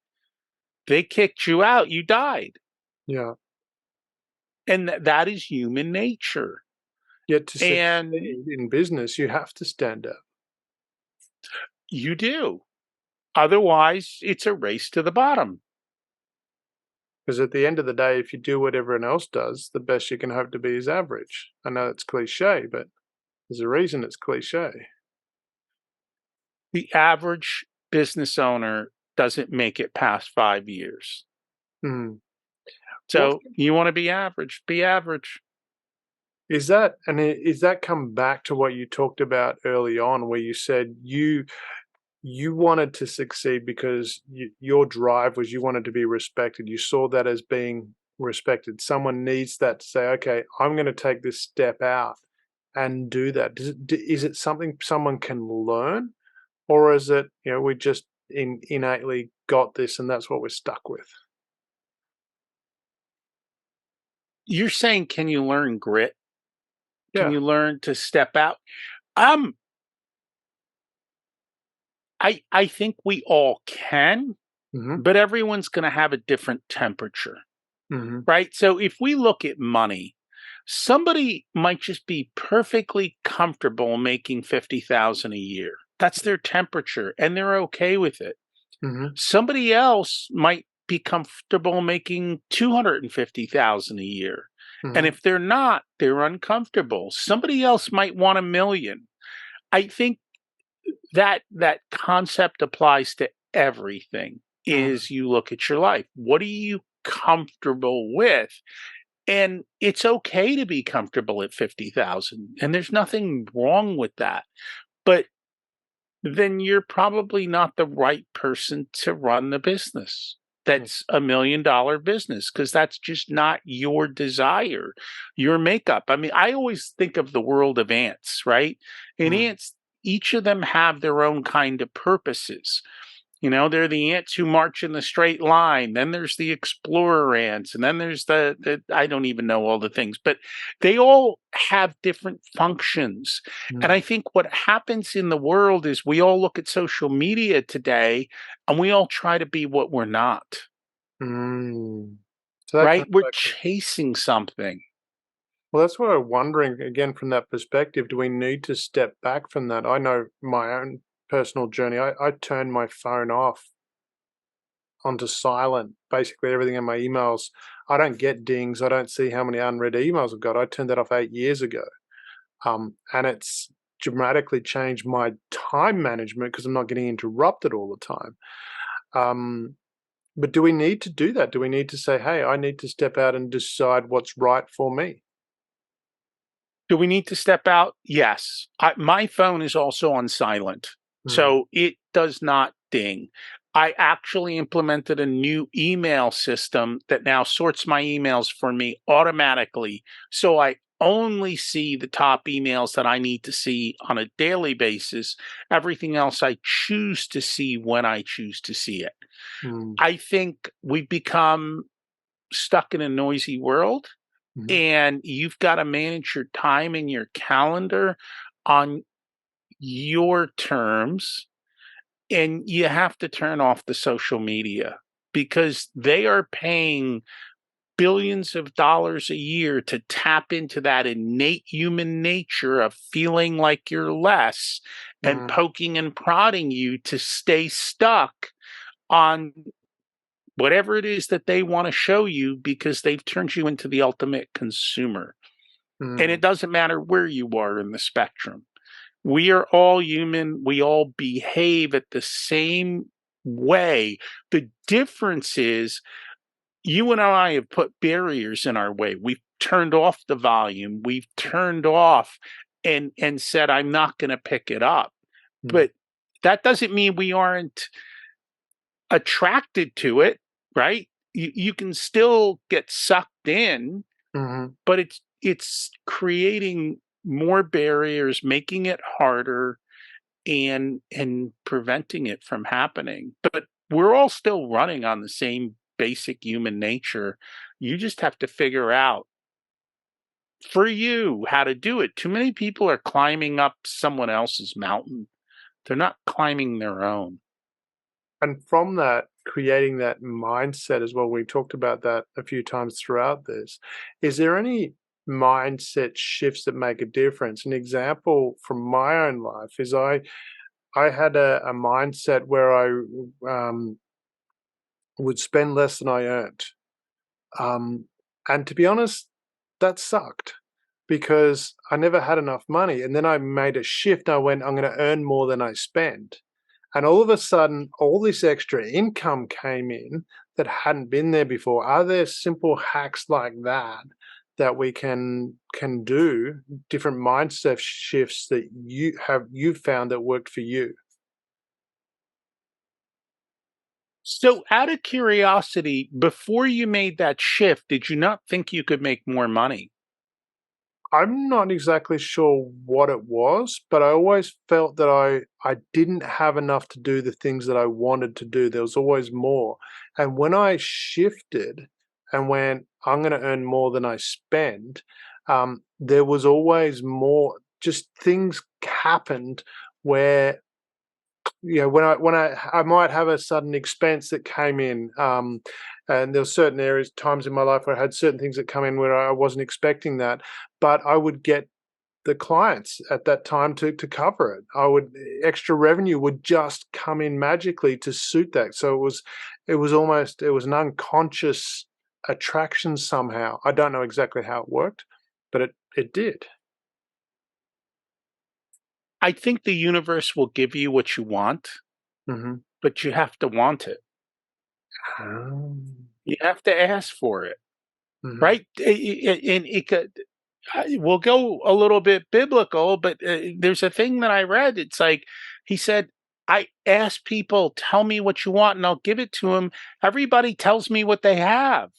they kicked you out, you died. Yeah. And that is human nature. Yet to And succeed in business, you have to stand out. you do. Otherwise, it's a race to the bottom. Because at the end of the day, if you do what everyone else does, the best you can hope to be is average. I know it's cliche, but there's a reason it's cliche. The average business owner doesn't make it past 5 years. Mm. What So you want to be average, be average. is that? And is that come back to what you talked about early on, where you said you wanted to succeed because your drive was you wanted to be respected. You saw that as being respected. Someone needs that to say, okay, I'm going to take this step out and do that. Is it something someone can learn, or is it, we just innately got this and that's what we're stuck with? You're saying, can you learn grit? Can Yeah. you learn to step out? Um, I think we all can, Hmm. but everyone's going to have a different temperature, Hmm. right? So if we look at money, somebody might just be perfectly comfortable making 50,000 a year. That's their temperature and they're okay with it. Hmm. Somebody else might be comfortable making 250,000 a year. And Hmm. if they're not, they're uncomfortable. Somebody else might want 1 million. I think that concept applies to everything. Hmm. Is you look at your life. What are you comfortable with? And it's okay to be comfortable at 50,000, and there's nothing wrong with that. But then you're probably not the right person to run the business. That's $1 million business, because that's just not your desire, your makeup. I mean, I always think of the world of ants, right? And Hmm. ants, each of them have their own kind of purposes. They're the ants who march in the straight line. Then there's the explorer ants, and then there's the I don't even know all the things, but they all have different functions. And I Hmm. think what happens in the world is we all look at social media today, and we all try to be what we're not, Mm. So that right? comes We're back to, chasing something. well, that's what I'm wondering again from that perspective. Do we need to step back from that? I know my own personal journey. I turned my phone off onto silent, basically everything in my emails. I don't get dings. I don't see how many unread emails I've got. I turned that off 8 years ago. And it's dramatically changed my time management because I'm not getting interrupted all the time. Um, but do we need to do that? Do we need to say, hey, I need to step out and decide what's right for me? Do we need to step out? Yes. My phone is also on silent, so it does not ding. I actually implemented a new email system that now sorts my emails for me automatically. So I only see the top emails that I need to see on a daily basis. Everything else I choose to see when I choose to see it. Mm. I think we've become stuck in a noisy world, Mhm. and you've got to manage your time and your calendar on your terms, and you have to turn off the social media because they are paying billions of dollars a year to tap into that innate human nature of feeling like you're less and Mm. poking and prodding you to stay stuck on whatever it is that they want to show you because they've turned you into the ultimate consumer. And Mm. it doesn't matter where you are in the spectrum. We are all human. We all behave at the same way. The difference is you and I have put barriers in our way. We've turned off the volume. We've turned off and said, I'm not going to pick it up. Mm. But that doesn't mean we aren't attracted to it, right? You can still get sucked in, Mhm. but it's creating more barriers, making it harder and preventing it from happening. But we're all still running on the same basic human nature. You just have to figure out for you how to do it. Too many people are climbing up someone else's mountain. They're not climbing their own. And from that, creating that mindset as well, we talked about that a few times throughout this. Is there any mindset shifts that make a difference? An example from my own life is I had a mindset where I would spend less than I earned. Um, and to be honest, that sucked because I never had enough money. And then I made a shift. I went, I'm going to earn more than I spend. And all of a sudden, all this extra income came in that hadn't been there before. Are there simple hacks like that that we can do, different mindset shifts that you've found that worked for you? So, out of curiosity, before you made that shift, did you not think you could make more money? I'm not exactly sure what it was, but I always felt that I didn't have enough to do the things that I wanted to do. There was always more. And when I shifted and went, I'm going to earn more than I spend, there was always more. Just things happened where when I might have a sudden expense that came in, and there were certain areas, times in my life where I had certain things that come in where I wasn't expecting that, but I would get the clients at that time to cover it. Extra revenue would just come in magically to suit that. So it was an unconscious attraction somehow. I don't know exactly how it worked, but it did. I think the universe will give you what you want, Hmm. but you have to want it. You have to ask for it, Hmm. right? And it could, we'll go a little bit biblical, but there's a thing that I read. It's like he said, I ask people, tell me what you want, and I'll give it to them. Everybody tells me what they have.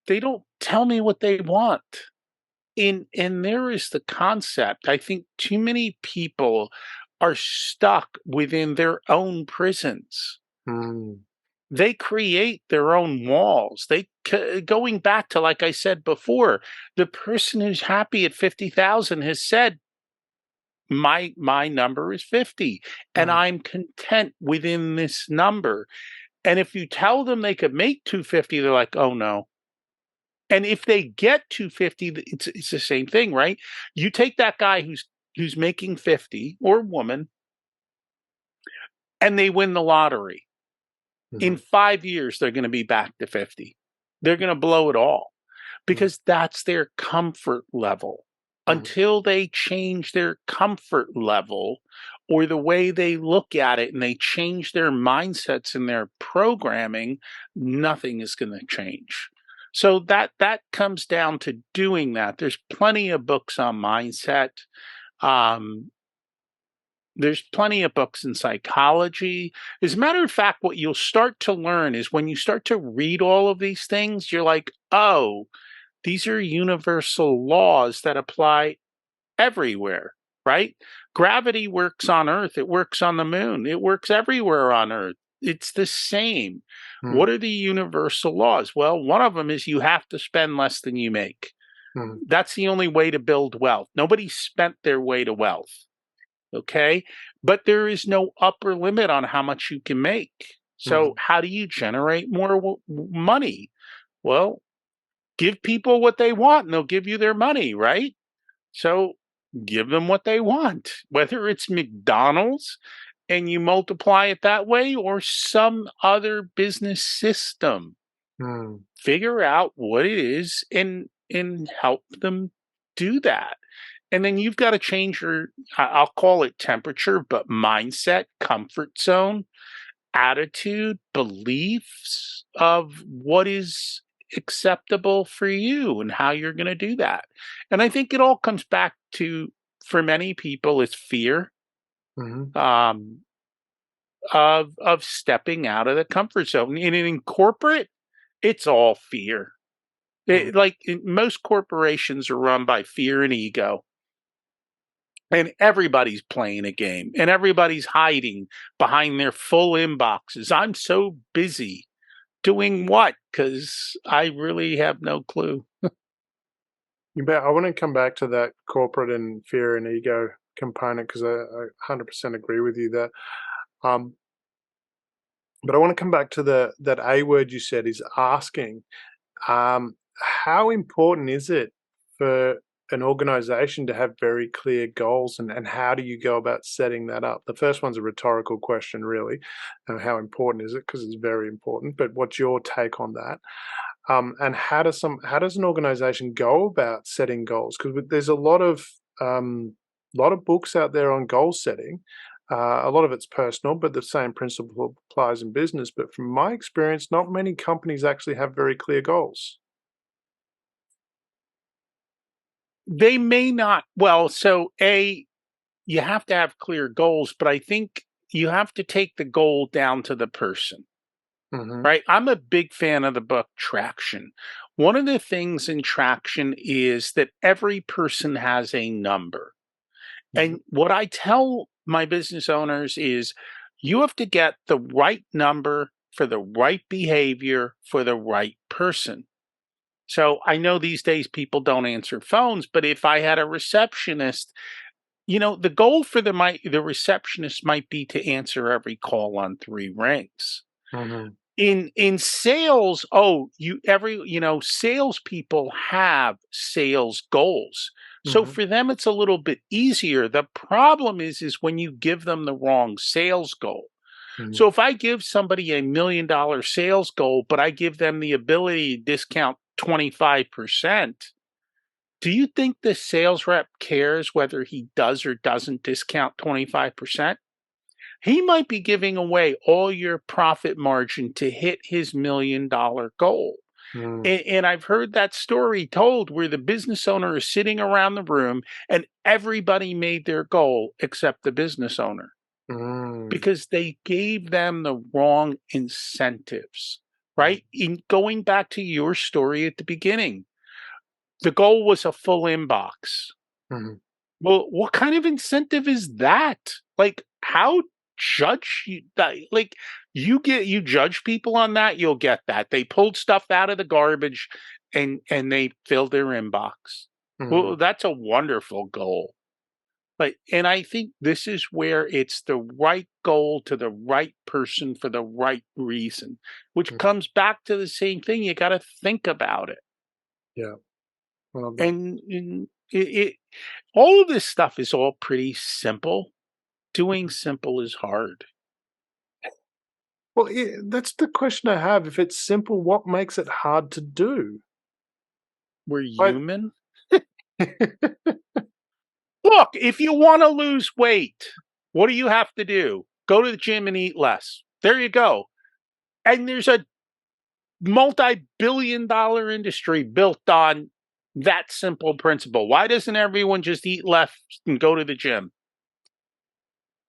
They don't tell me what they want. And there is the concept. I think too many people are stuck within their own prisons. Mm. They create their own walls. Going back to, like I said before, the person who's happy at 50,000 has said, my number is 50 and Mm. I'm content within this number. And if you tell them they could make 250, they're like, oh no. And if they get 250, it's the same thing, right? You take that guy who's making 50 or woman and they win the lottery. In Mhm. 5 years, they're going to be back to 50. They're going to blow it all Mm. because that's their comfort level. Mhm. Until they change their comfort level or the way they look at it and they change their mindsets and their programming, nothing is going to change. So that comes down to doing that. There's plenty of books on mindset. Um, there's plenty of books in psychology. As a matter of fact, what you'll start to learn is when you start to read all of these things, you're like, oh, these are universal laws that apply everywhere, right? Gravity works on Earth, it works on the moon, it works everywhere on Earth. It's the same. Mm, What are the universal laws? Well, one of them is you have to spend less than you make. mm, That's the only way to build wealth. Nobody spent their way to wealth. Okay. But there is no upper limit on how much you can make. So, mm, how do you generate more money? Well, give people what they want and they'll give you their money, right? So, give them what they want, whether it's McDonald's and you multiply it that way or some other business system. mm, Figure out what it is and help them do that. And then you've got to change your, I'll call it temperature, but mindset, comfort zone, attitude, beliefs of what is acceptable for you and how you're going to do that. And I think it all comes back to, for many people, it's fear mhm, of stepping out of the comfort zone. And in corporate, it's all fear. mm. Most corporations are run by fear and ego. And everybody's playing a game and everybody's hiding behind their full inboxes. I'm so busy doing what? Because I really have no clue. You bet. I want to come back to that corporate and fear and ego component because I 100% agree with you there. Um, but I want to come back to that A word you said is asking. Um, how important is it for an organization to have very clear goals, and how do you go about setting that up? The first one's a rhetorical question, really. How important is it? Because it's very important. But what's your take on that? And how does an organization go about setting goals? Because there's a lot of books out there on goal setting. A lot of it's personal, but the same principle applies in business. But from my experience, not many companies actually have very clear goals. They may not. Well, so you have to have clear goals, but I think you have to take the goal down to the person, Hmm. right? I'm a big fan of the book Traction. One of the things in Traction is that every person has a number. Hmm. And what I tell my business owners is you have to get the right number for the right behavior for the right person. So I know these days people don't answer phones, but if I had a receptionist, the goal for the receptionist might be to answer every call on 3 rings. Hmm. In sales, salespeople have sales goals. So Hmm. for them, it's a little bit easier. The problem is when you give them the wrong sales goal. Hmm. So if I give somebody $1 million sales goal, but I give them the ability to discount 25%, do you think the sales rep cares whether he does or doesn't discount 25%? He might be giving away all your profit margin to hit his $1 million goal. Hmm. And I've heard that story told where the business owner is sitting around the room and everybody made their goal except the business owner Hmm. because they gave them the wrong incentives, Hmm. right? In going back to your story at the beginning, the goal was a full inbox. Hmm. Well, what kind of incentive is that? Like, how judge you that? Like, you judge people on that, you'll get that. They pulled stuff out of the garbage and they filled their inbox. Hmm. Well, that's a wonderful goal. And I think this is where it's the right goal to the right person for the right reason, which Hmm. comes back to the same thing. You got to think about it. Yeah, I love that. And all of this stuff is all pretty simple. Doing simple is hard. Well, that's the question I have. If it's simple, what makes it hard to do? We're I, human. Look, if you want to lose weight, what do you have to do? Go to the gym and eat less. There you go. And there's a multi-billion-dollar industry built on that simple principle. Why doesn't everyone just eat less and go to the gym?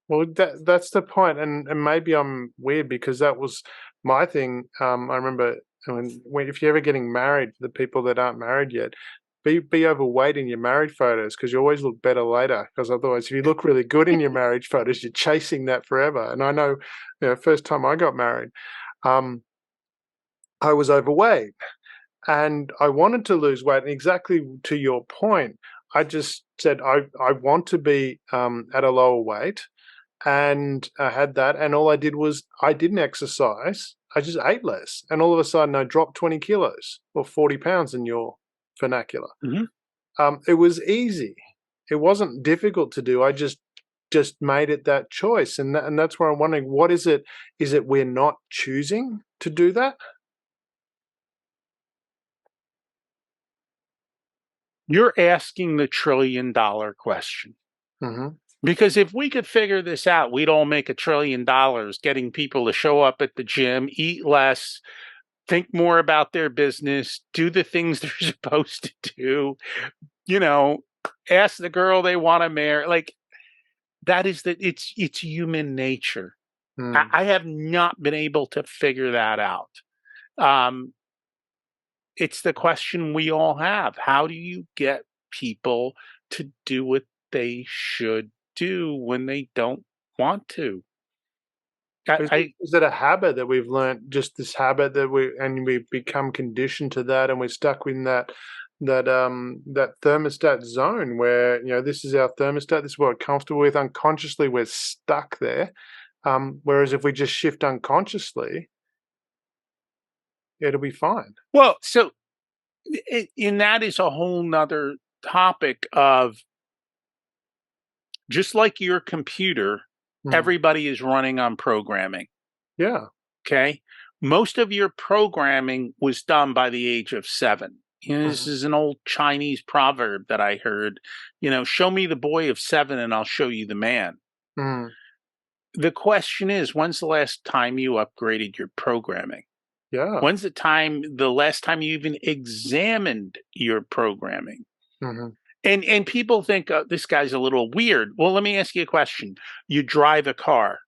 Well, that's the point, and maybe I'm weird because that was my thing. I remember if you're ever getting married, for the people that aren't married yet, be overweight in your married photos because you always look better later. Because otherwise, if you look really good in your marriage photos, you're chasing that forever. And I know, first time I got married, I was overweight and I wanted to lose weight. And exactly to your point, I just said I want to be at a lower weight. And I had that, and all I did was I didn't exercise. I just ate less, and all of a sudden I dropped 20 kilos or 40 pounds in your vernacular. It was easy. It wasn't difficult to do. I just made it that choice, and that's where I'm wondering, what is it? Is it we're not choosing to do that? You're asking the trillion-dollar question. Mm-hmm. Because if we could figure this out, we'd all make $1 trillion getting people to show up at the gym, eat less, think more about their business, do the things they're supposed to do, ask the girl they want to marry. Like, that is it's human nature. I have not been able to figure that out. It's the question we all have. How do you get people to do what they should do when they don't want to? Is it a habit that we've learned? Just this habit that we've become conditioned to that, and we're stuck in that thermostat zone where this is our thermostat, this is what we're comfortable with. Unconsciously, we're stuck there. Whereas if we just shift unconsciously, it'll be fine. Well, so and that is a whole nother topic of, just like your computer, everybody is running on programming. Yeah. Okay. Most of your programming was done by the age of 7. This is an old Chinese proverb that I heard, show me the boy of 7 and I'll show you the man. The question is, when's the last time you upgraded your programming? Yeah. When's the last time you even examined your programming? And people think, this guy's a little weird. Well, let me ask you a question. You drive a car,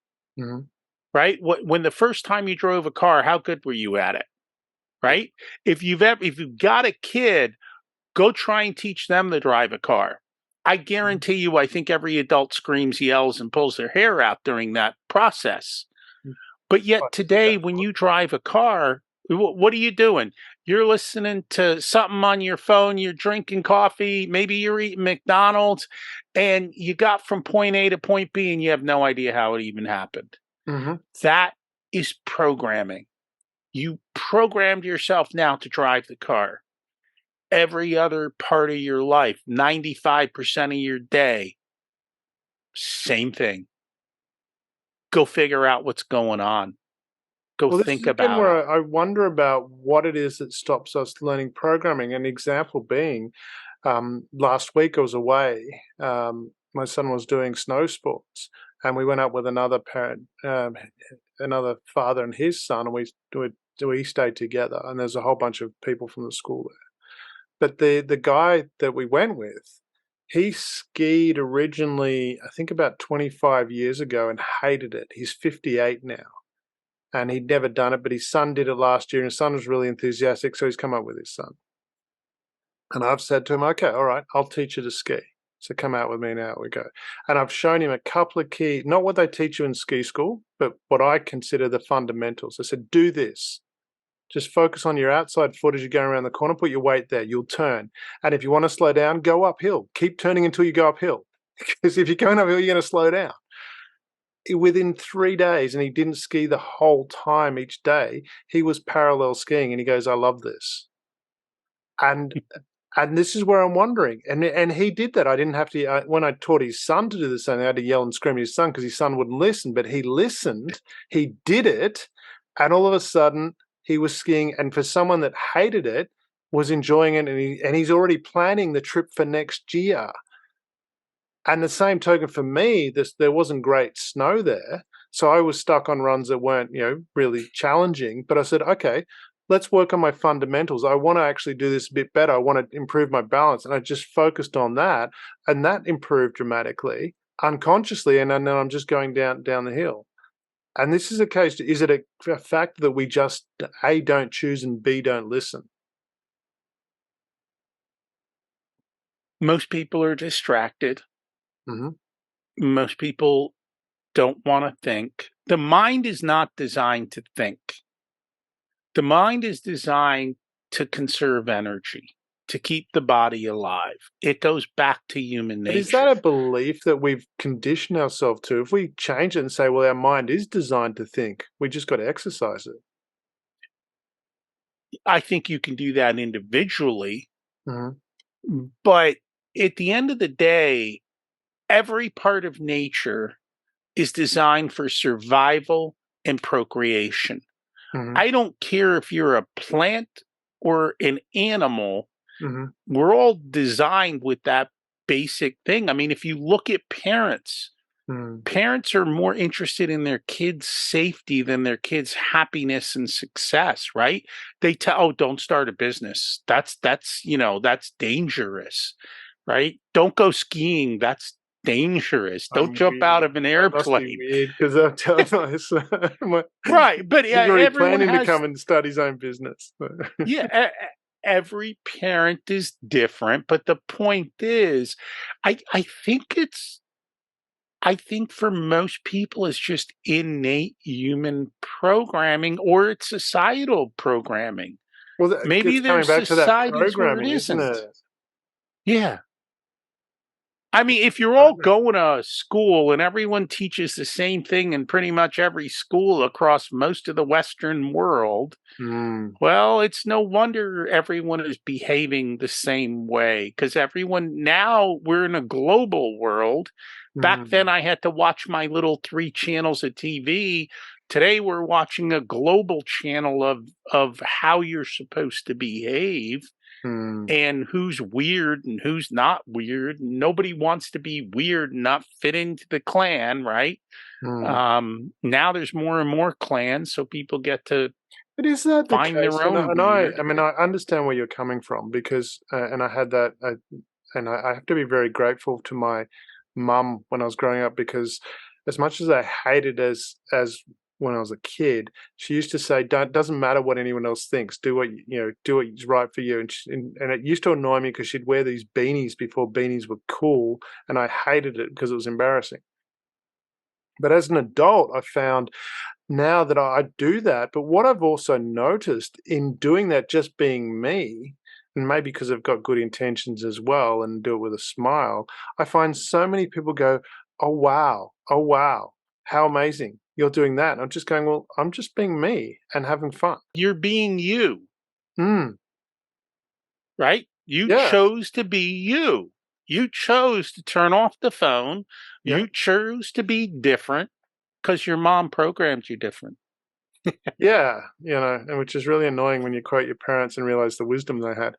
right? When the first time you drove a car, how good were you at it, right? If you've got a kid, go try and teach them to drive a car. I guarantee you, I think every adult screams, yells, and pulls their hair out during that process. But yet today, when you drive a car, what are you doing? You're listening to something on your phone, you're drinking coffee, maybe you're eating McDonald's, and you got from point A to point B and you have no idea how it even happened. That is programming. You programmed yourself now to drive the car. Every other part of your life, 95% of your day, same thing. Go figure out what's going on. Think about where I wonder about what it is that stops us learning programming. An example being, last week I was away. My son was doing snow sports, and we went up with another parent, another father and his son, and we stayed together. And there's a whole bunch of people from the school there. But the guy that we went with, he skied originally, I think about 25 years ago, and hated it. He's 58 now. And he'd never done it, but his son did it last year, and his son was really enthusiastic, so he's come up with his son. And I've said to him, okay, all right, I'll teach you to ski. So come out with me now, we go. And I've shown him a couple of key, not what they teach you in ski school, but what I consider the fundamentals. I said, do this. Just focus on your outside foot as you're going around the corner, put your weight there, you'll turn. And if you want to slow down, go uphill. Keep turning until you go uphill. Because if you're going uphill, you're going to slow down. Within 3 days, and he didn't ski the whole time each day, he was parallel skiing, and he goes, I love this. And this is where I'm wondering. And he did that. I didn't have to, when I taught his son to do the same, I had to yell and scream at his son because his son wouldn't listen, but he listened, he did it, and all of a sudden he was skiing, and for someone that hated it, was enjoying it, and he's already planning the trip for next year. And the same token for me, there wasn't great snow there, so I was stuck on runs that weren't, really challenging. But I said, okay, let's work on my fundamentals. I want to actually do this a bit better. I want to improve my balance. And I just focused on that, and that improved dramatically unconsciously. And then I'm just going down the hill. And this is a case, is it a fact that we just A, don't choose, and B, don't listen? Most people are distracted. Hmm. Most people don't want to think. The mind is not designed to think. The mind is designed to conserve energy, to keep the body alive. It goes back to human But is that nature. a belief that we've conditioned ourselves to? If we change it and say, well, our mind is designed to think, we just got to exercise it. I think you can do that individually, Hmm. but at the end of the day, every part of nature is designed for survival and procreation. Hmm. I don't care if you're a plant or an animal, Hmm. we're all designed with that basic thing. I mean, if you look at parents, Hmm. parents are more interested in their kids' safety than their kids' happiness and success, right? They tell, oh, don't start a business. That's dangerous, right? Don't go skiing. That's dangerous. Don't I'm jump out weird. of an I must be airplane. weird because I'm telling my son, Right. But he's already everyone planning to has, come and start his own business. yeah, every parent is different. But the point is, I think I think for most people, it's just innate human programming or it's societal programming. Well, Maybe it's coming there's back to that societies where it programming, isn't isn't. it? Yeah. I mean, if you're all Programming. going to school and everyone teaches the same thing in pretty much every school across most of the Western world, Mm, well, it's no wonder everyone is behaving the same way because everyone now we're in a global world. Back then, mm, I had to watch my little 3 channels of TV. Today, we're watching a global channel of how you're supposed to behave mm, and who's weird and who's not weird. Nobody wants to be weird and not fit into the clan, right? mm. Now there's more and more clans, so people get to But is that the find case? their own I weird. mean, I understand where you're coming from because, and I had that, and I have to be very grateful to my mum when I was growing up because, as much as I hated as when I was a kid, she used to say, "Don't doesn't matter what anyone else thinks. Do what do what is right for you." And it used to annoy me because she'd wear these beanies before beanies were cool, and I hated it because it was embarrassing. But as an adult, I found now that I do that, but what I've also noticed in doing that, just being me, and maybe because I've got good intentions as well and do it with a smile, I find so many people go, oh wow, how amazing, you're doing that." And I'm just going, well, I'm just being me and having fun. You're being you, Mm, right? You yeah, chose to be you. You chose to turn off the phone. yeah, You chose to be different because your mom programmed you different. yeah, and which is really annoying when you quote your parents and realize the wisdom they had.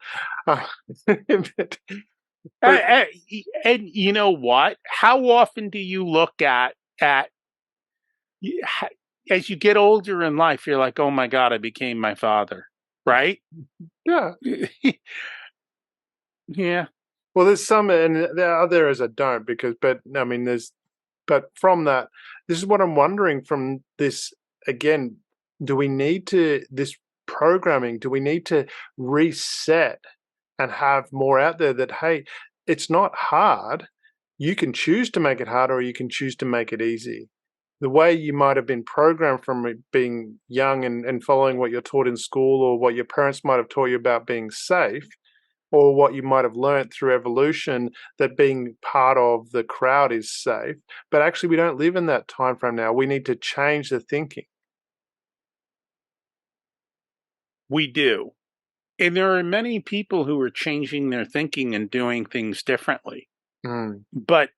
Uh, but, but And you know what? How often do you look at as you get older in life? You're like, oh my god, I became my father, right? yeah. Yeah. Well, there's some, and there are others I don't because, but I mean, but from that, this is what I'm wondering from this again. Do we need to this programming? Do we need to reset and have more out there that hey, it's not hard. You can choose to make it hard, or you can choose to make it easy. The way you might have been programmed from being young and following what you're taught in school, or what your parents might have taught you about being safe, or what you might have learnt through evolution that being part of the crowd is safe. But actually, we don't live in that time frame now. We need to change the thinking. We do. And there are many people who are changing their thinking and doing things differently. Mm, But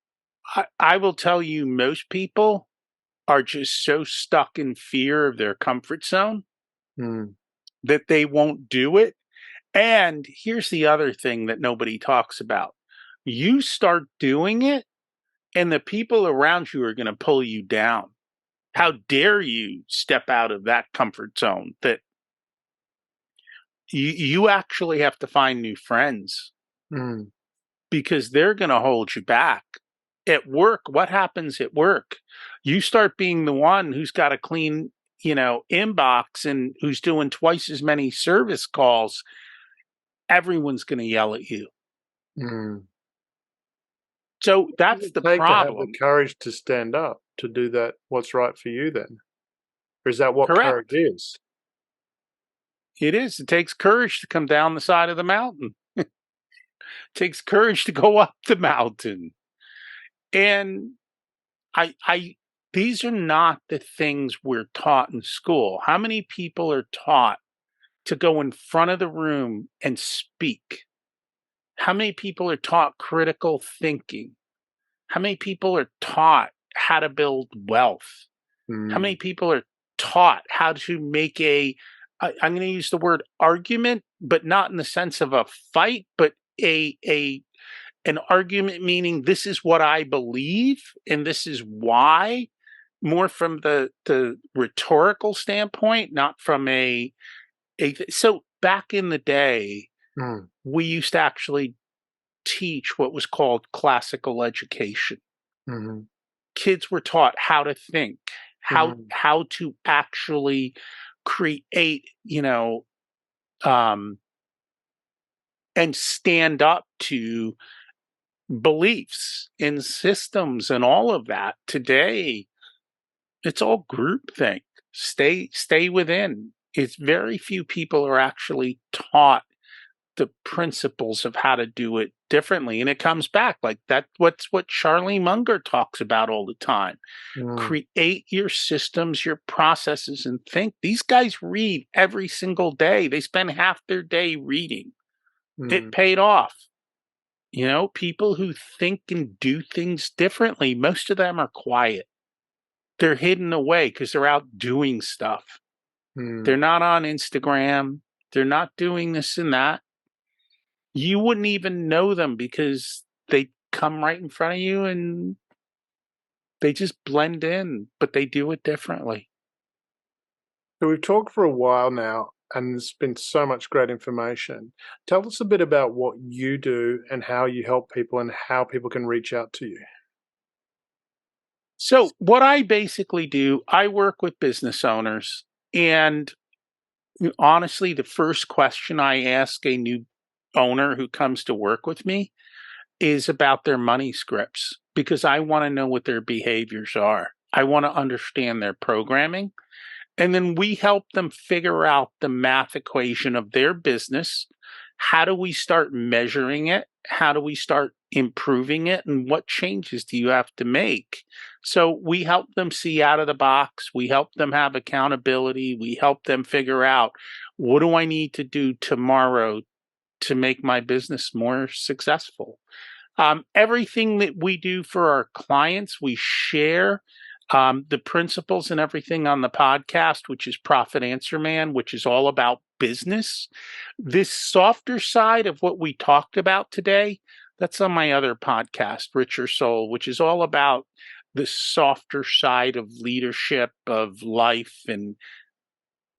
I will tell you, most people are just so stuck in fear of their comfort zone mm, that they won't do it. And here's the other thing that nobody talks about: you start doing it, and the people around you are going to pull you down. How dare you step out of that comfort zone that You actually have to find new friends Mm. because they're going to hold you back. At work, what happens at work? You start being the one who's got a clean, inbox and who's doing twice as many service calls. Everyone's going to yell at you. Mm. So What does that's it the take to have the problem. courage to stand up to do that? What's right for you then? Or is that what courage Correct. is? It is. It takes courage to come down the side of the mountain. It takes courage to go up the mountain. And I these are not the things we're taught in school. How many people are taught to go in front of the room and speak? How many people are taught critical thinking? How many people are taught how to build wealth? How many Mm. people are taught how to make I'm going to use the word argument, but not in the sense of a fight, but a an argument meaning this is what I believe and this is why, more from the rhetorical standpoint, not from so back in the day, Mm. we used to actually teach what was called classical education. Mhm. Kids were taught how to think, Mhm. how to actually create, um, and stand up to beliefs and systems and all of that. Today, it's all groupthink. Stay within. It's very few people are actually taught the principles of how to do it differently. And it comes back like that. What's what Charlie Munger talks about all the time. Mm. Create your systems, your processes, and think. These guys read every single day. They spend half their day reading. It Mm. paid off. People who think and do things differently, most of them are quiet. They're hidden away because they're out doing stuff. They're Mm. not on Instagram. They're not doing this and that. You wouldn't even know them because they come right in front of you and they just blend in, but they do it differently. So we've talked for a while now, and there's been so much great information. Tell us a bit about what you do and how you help people and how people can reach out to you. So, what I basically do, I work with business owners. And honestly, the first question I ask a new owner who comes to work with me is about their money scripts because I want to know what their behaviors are. I want to understand their programming. And then we help them figure out the math equation of their business. How do we start measuring it? How do we start improving it? And what changes do you have to make? So we help them see out of the box. We help them have accountability. We help them figure out what do I need to do tomorrow to make my business more successful. Everything that we do for our clients, we share the principles and everything on the podcast, which is Profit Answer Man, which is all about business. This softer side of what we talked about today, that's on my other podcast, Richer Soul, which is all about the softer side of leadership, of life. And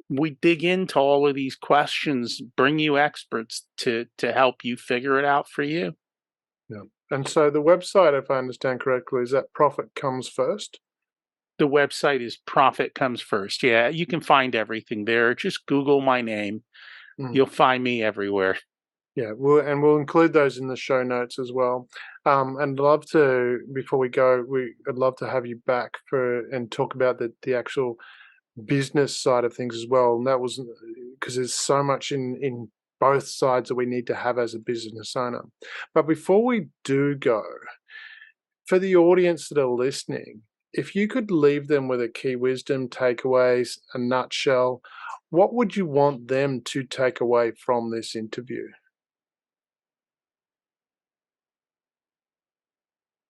we dig into all of these questions, bring you experts to help you figure it out for you. Yeah. And so the website, if I understand correctly, is that profit comes first? The website is Profit Comes First. Yeah, you can find everything there. Just Google my name. Mm. You'll find me everywhere. Yeah, we'll include those in the show notes as well. And love to, before we go, I'd love to have you back and talk about the actual business side of things as well. And that was because there's so much in both sides that we need to have as a business owner. But before we do go, for the audience that are listening, if you could leave them with a key wisdom, takeaways, a nutshell, what would you want them to take away from this interview?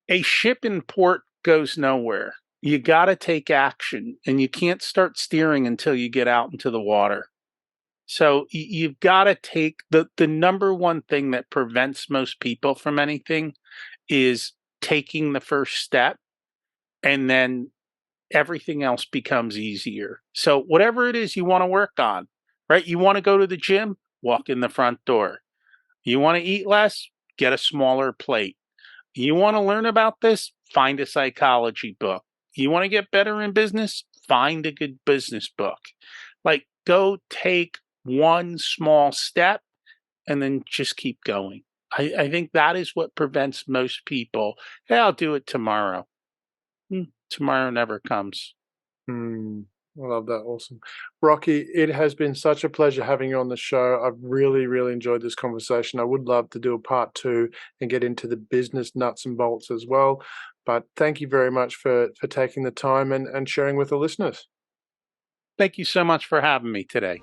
A ship in port goes nowhere. You got to take action, and you can't start steering until you get out into the water. So you've got to take the number one thing that prevents most people from anything is taking the first step, and then everything else becomes easier. So whatever it is you want to work on, right? You want to go to the gym? walk in the front door. You want to eat less? Get a smaller plate. You want to learn about this? Find a psychology book. You want to get better in business? Find a good business book. Like, go take one small step and then just keep going. I think that is what prevents most people. Hey, I'll do it tomorrow. Tomorrow never comes. I love that. Awesome. Rocky, it has been such a pleasure having you on the show. I've really, really enjoyed this conversation. I would love to do a part 2 and get into the business nuts and bolts as well. But thank you very much for taking the time and sharing with the listeners. Thank you so much for having me today.